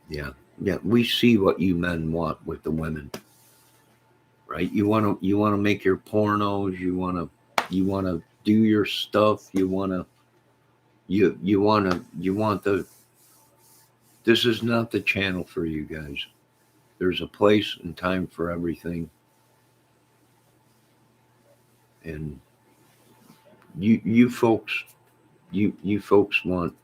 Yeah. Yeah. We see what you men want with the women. Right? You wanna make your pornos, you wanna do your stuff, you want the. This is not the channel for you guys. There's a place and time for everything. And you folks want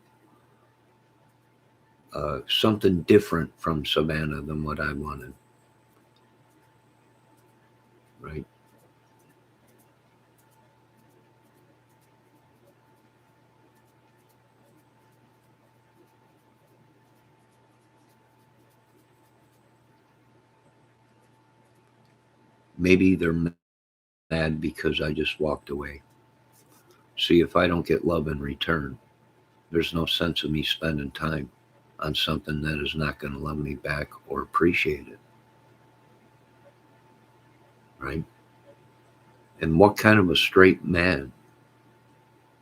something different from Savannah than what I wanted. Right? Maybe they're mad because I just walked away. See, if I don't get love in return, there's no sense of me spending time on something that is not going to love me back or appreciate it, right? And what kind of a straight man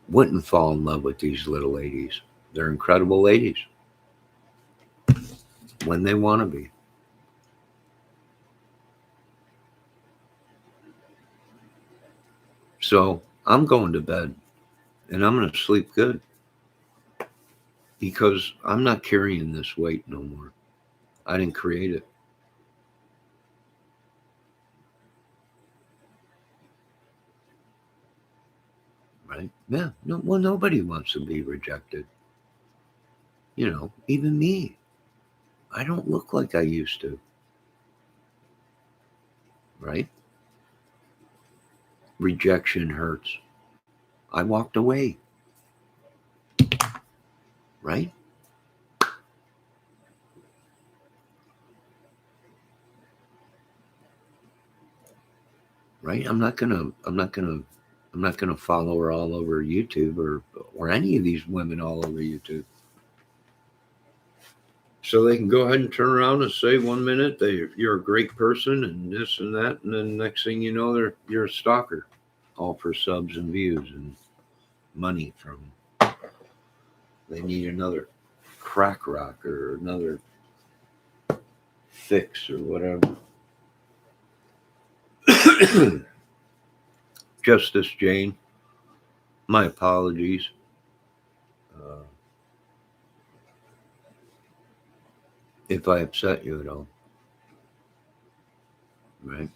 wouldn't fall in love with these little ladies? They're incredible ladies when they want to be. So I'm going to bed and I'm going to sleep good because I'm not carrying this weight no more. I didn't create it. Right? Yeah. No, well, nobody wants to be rejected. Even me. I don't look like I used to. Right? Rejection hurts. I walked away. Right? Right? I'm not gonna follow her all over YouTube or any of these women all over YouTube. So they can go ahead and turn around and say 1 minute you're a great person and this and that, and then next thing you know, you're a stalker, all for subs and views and money from. They need another crack rock or another fix or whatever. Justice Jane, my apologies. Uh, if I upset you at all, right?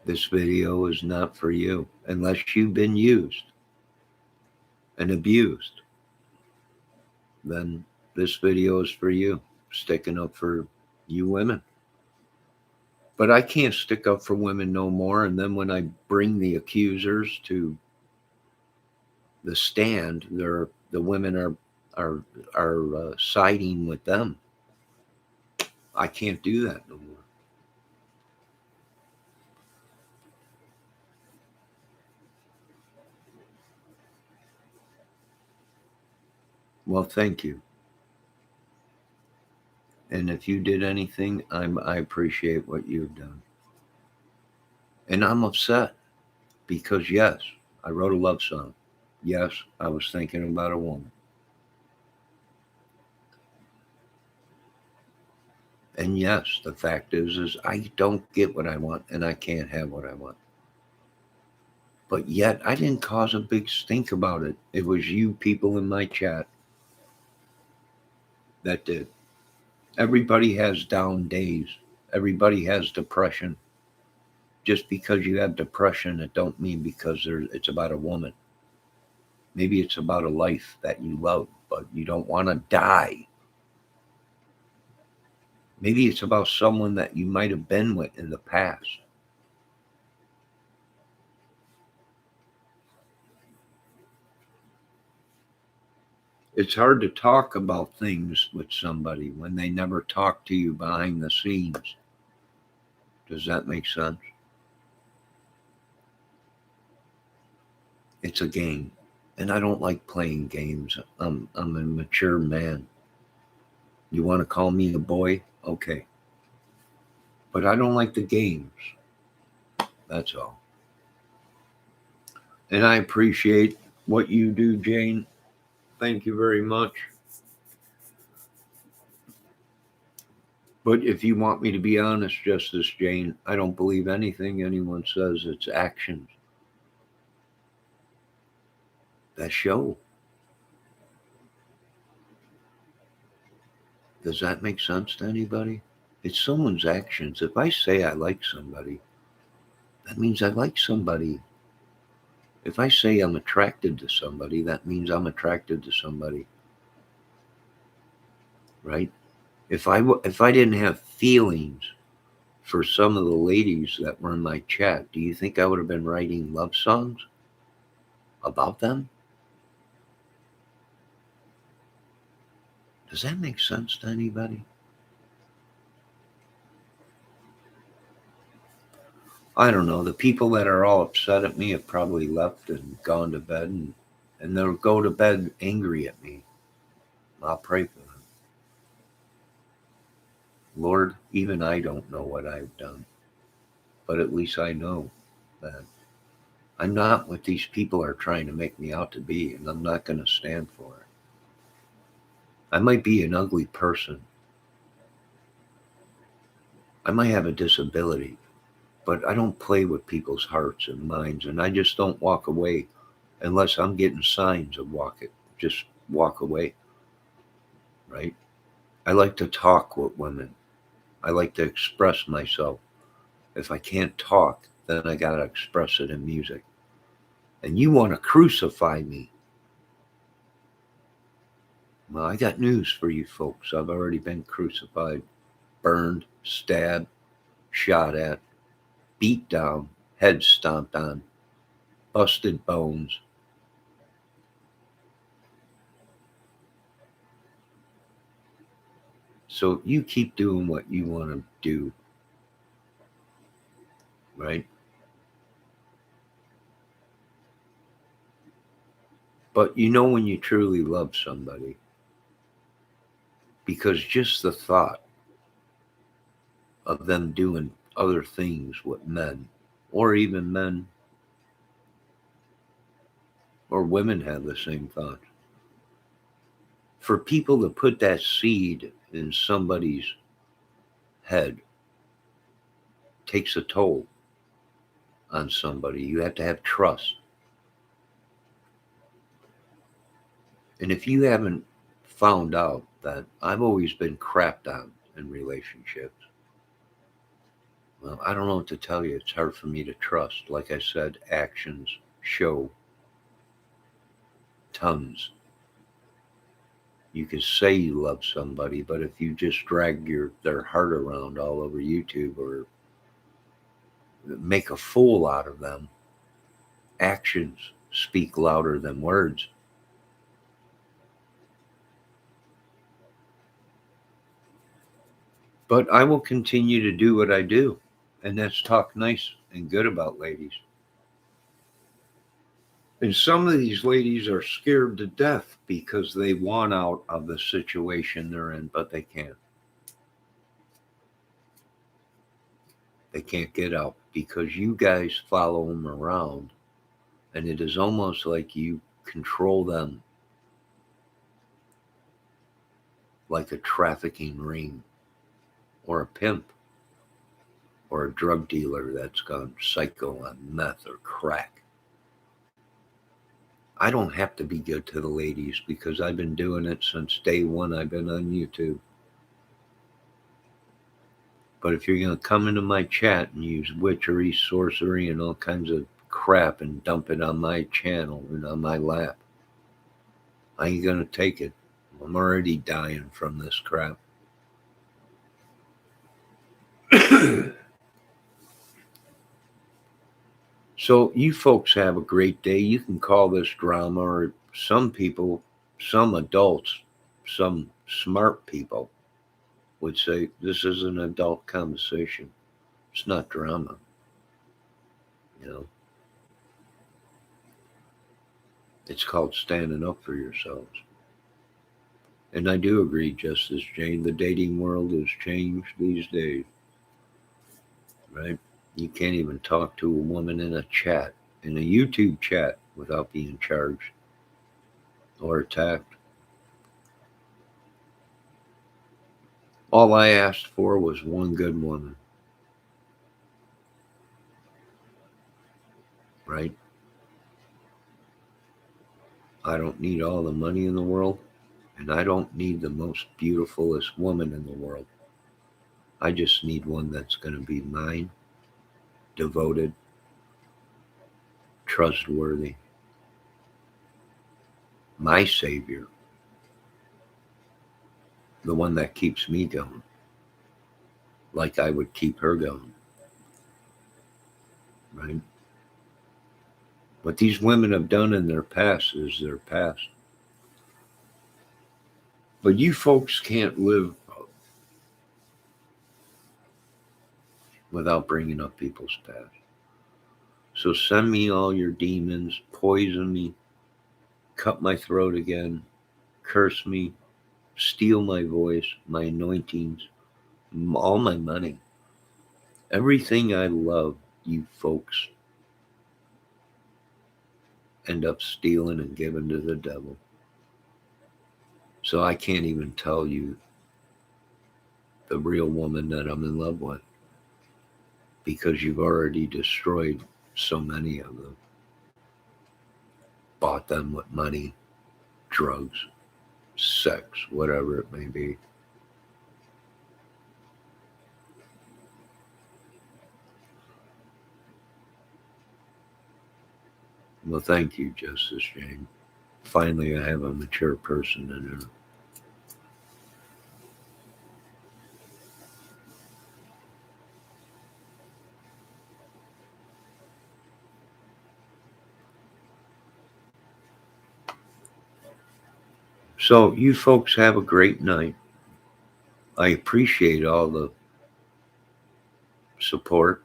This video is not for you unless you've been used and abused. Then this video is for you, sticking up for you women. But I can't stick up for women no more. And then when I bring the accusers to the stand, the women are siding with them. I can't do that no more. Well, thank you. And if you did anything, I appreciate what you've done. And I'm upset because yes, I wrote a love song. Yes, I was thinking about a woman. And yes, the fact is I don't get what I want and I can't have what I want. But yet I didn't cause a big stink about it. It was you people in my chat that did. Everybody has down days. Everybody has depression. Just because you have depression, it don't mean because it's about a woman. Maybe it's about a life that you love, but you don't want to die. Maybe it's about someone that you might have been with in the past. It's hard to talk about things with somebody when they never talk to you behind the scenes. Does that make sense? It's a game. And I don't like playing games. I'm a mature man. You want to call me a boy? Okay. But I don't like the games. That's all. And I appreciate what you do, Jane. Thank you very much. But if you want me to be honest, Justice Jane, I don't believe anything anyone says. It's actions that show. Does that make sense to anybody? It's someone's actions. If I say I like somebody, that means I like somebody. If I say I'm attracted to somebody, that means I'm attracted to somebody, right? If I didn't have feelings for some of the ladies that were in my chat, do you think I would have been writing love songs about them? Does that make sense to anybody? I don't know. The people that are all upset at me have probably left and gone to bed, and they'll go to bed angry at me. I'll pray for them. Lord, even I don't know what I've done, but at least I know that I'm not what these people are trying to make me out to be, and I'm not going to stand for it. I might be an ugly person. I might have a disability, but I don't play with people's hearts and minds, and I just don't walk away unless I'm getting signs of just walk away, right? I like to talk with women. I like to express myself. If I can't talk, then I got to express it in music. And you want to crucify me. Well, I got news for you folks. I've already been crucified, burned, stabbed, shot at, beat down, head stomped on, busted bones. So you keep doing what you want to do, right? But you know when you truly love somebody, because just the thought of them doing other things with men, or even men or women have the same thought. For people to put that seed in somebody's head takes a toll on somebody. You have to have trust. And if you haven't found out that I've always been crapped on in relationships, well, I don't know what to tell you. It's hard for me to trust. Like I said, actions show tons. You can say you love somebody, but if you just drag their heart around all over YouTube or make a fool out of them, actions speak louder than words. But I will continue to do what I do, and that's talk nice and good about ladies. And some of these ladies are scared to death because they want out of the situation they're in, but they can't. They can't get out because you guys follow them around, and it is almost like you control them like a trafficking ring or a pimp or a drug dealer that's gone psycho on meth or crack. I don't have to be good to the ladies because I've been doing it since day one I've been on YouTube. But if you're going to come into my chat and use witchery, sorcery, and all kinds of crap and dump it on my channel and on my lap, I ain't going to take it. I'm already dying from this crap. So you folks have a great day. You can call this drama, or some people, some adults, some smart people would say this is an adult conversation. It's not drama, you know. It's called standing up for yourselves. And I do agree, Justice Jane, the dating world has changed these days, right? You can't even talk to a woman in a chat, in a YouTube chat, without being charged or attacked. All I asked for was one good woman, right? I don't need all the money in the world, and I don't need the most beautifulest woman in the world. I just need one that's going to be mine, devoted, trustworthy, my savior, the one that keeps me going, like I would keep her going, right? What these women have done in their past is their past. But you folks can't live without bringing up people's past. So send me all your demons, poison me, cut my throat again, curse me, steal my voice, my anointings, all my money. Everything I love, you folks end up stealing and giving to the devil. So I can't even tell you the real woman that I'm in love with because you've already destroyed so many of them. Bought them with money, drugs, sex, whatever it may be. Well, thank you, Justice Jane. Finally, I have a mature person in here. So, you folks have a great night. I appreciate all the support,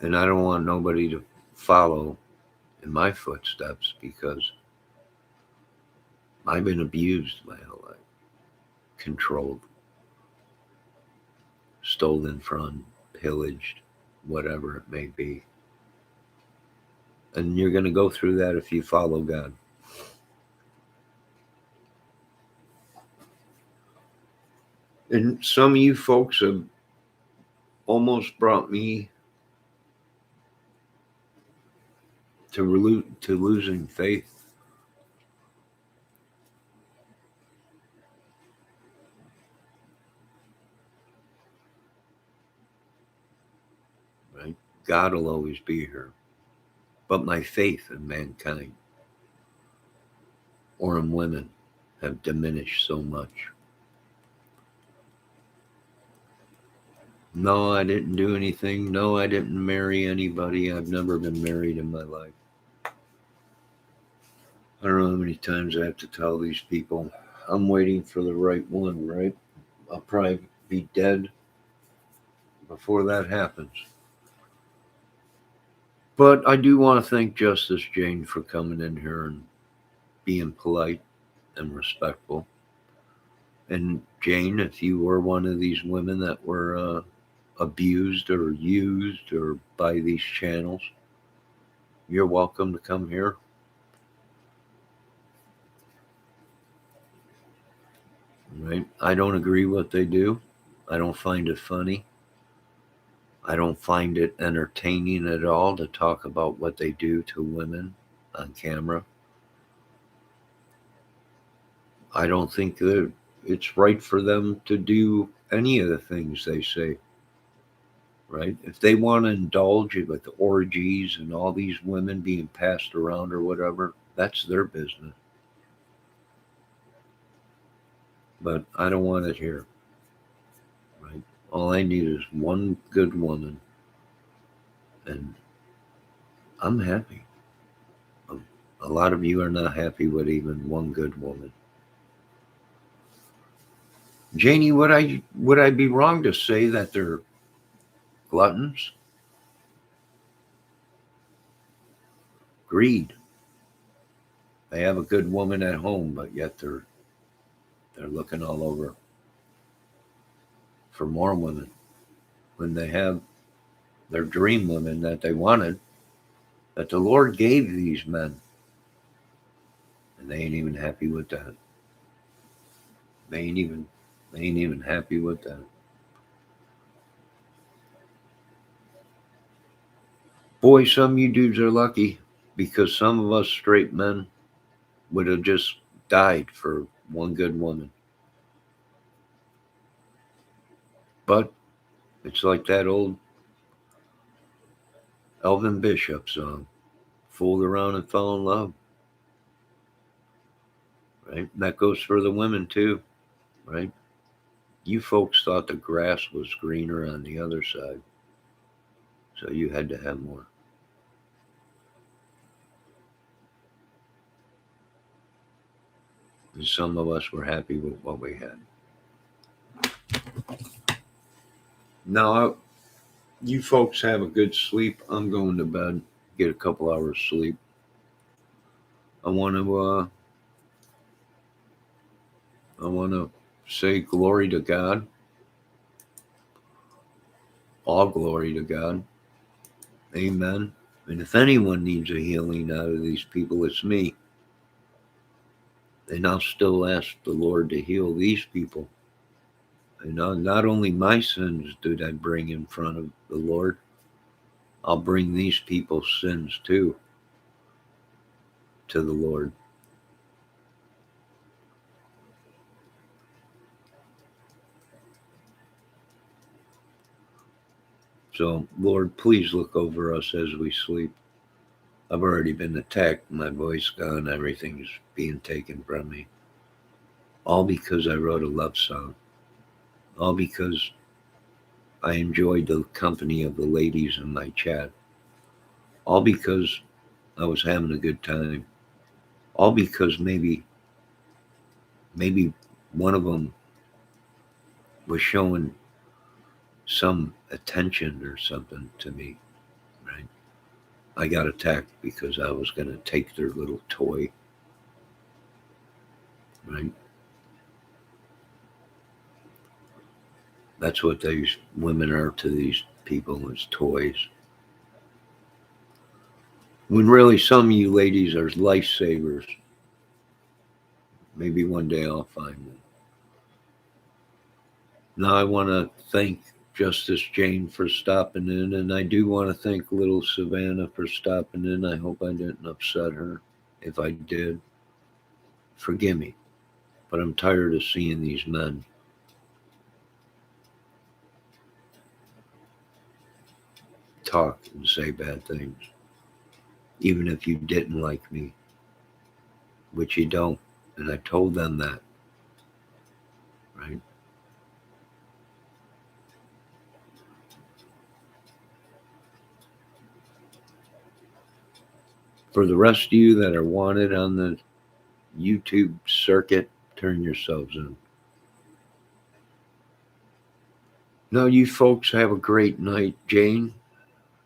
and I don't want nobody to follow in my footsteps because I've been abused my whole life, controlled, stolen from, pillaged, whatever it may be. And you're going to go through that if you follow God. And some of you folks have almost brought me to losing faith. Right? God will always be here. But my faith in mankind or in women have diminished so much. No, I didn't do anything. No, I didn't marry anybody. I've never been married in my life. I don't know how many times I have to tell these people I'm waiting for the right one, right? I'll probably be dead before that happens. But I do want to thank Justice Jane for coming in here and being polite and respectful. And Jane, if you were one of these women that were abused or used or by these channels, you're welcome to come here. Right? I don't agree what they do. I don't find it funny. I don't find it entertaining at all to talk about what they do to women on camera. I don't think that it's right for them to do any of the things they say. Right? If they want to indulge it with orgies and all these women being passed around or whatever, that's their business. But I don't want it here. Right? All I need is one good woman, and I'm happy. A lot of you are not happy with even one good woman. Janie, would I be wrong to say that they're gluttons? Greed. They have a good woman at home, but yet they're looking all over for more women when they have their dream women that they wanted, that the Lord gave these men, and they ain't even happy with that. They ain't even happy with that. Boy, some of you dudes are lucky because some of us straight men would have just died for one good woman. But it's like that old Elvin Bishop song, fooled around and fell in love. Right? And that goes for the women too, right? You folks thought the grass was greener on the other side, so you had to have more. And some of us were happy with what we had. Now, you folks have a good sleep. I'm going to bed, get a couple hours sleep. I want to say glory to God. All glory to God. Amen. And if anyone needs a healing out of these people, it's me. And I'll still ask the Lord to heal these people. And not only my sins did I bring in front of the Lord, I'll bring these people's sins too to the Lord. So, Lord, please look over us as we sleep. I've already been attacked. My voice gone. Everything's being taken from me. All because I wrote a love song. All because I enjoyed the company of the ladies in my chat. All because I was having a good time. All because maybe one of them was showing some attention or something to me, right? I got attacked because I was going to take their little toy, right? That's what these women are to these people, is toys. When really some of you ladies are lifesavers. Maybe one day I'll find them. Now I want to thank Justice Jane for stopping in, and I do want to thank little Savannah for stopping in. I hope I didn't upset her. If I did, forgive me. But I'm tired of seeing these men talk and say bad things, even if you didn't like me, which you don't. And I told them that, right? For the rest of you that are wanted on the YouTube circuit, turn yourselves in. No, you folks have a great night. Jane,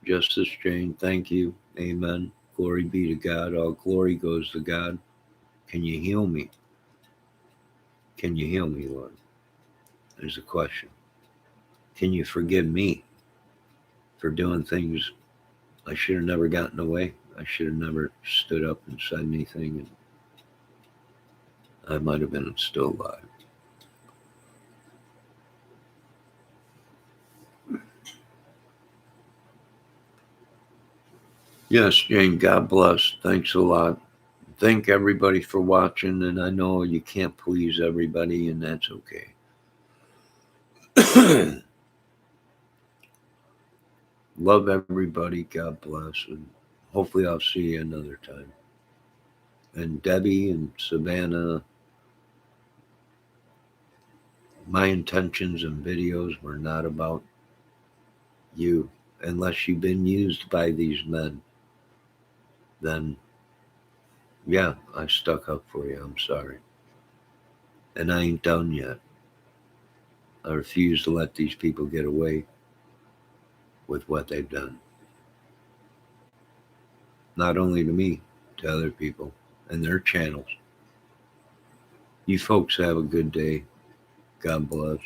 Justice Jane, thank you. Amen. Glory be to God. All glory goes to God. Can you heal me? Can you heal me, Lord? There's a question. Can you forgive me for doing things I should have never gotten away? I should have never stood up and said anything, and I might have been still alive. Yes, Jane, God bless. Thanks a lot. Thank everybody for watching, and I know you can't please everybody, and that's okay. Love everybody. God bless, and hopefully I'll see you another time. And Debbie and Savannah, my intentions and videos were not about you. Unless you've been used by these men, then yeah, I stuck up for you. I'm sorry. And I ain't done yet. I refuse to let these people get away with what they've done. Not only to me, to other people and their channels. You folks have a good day. God bless.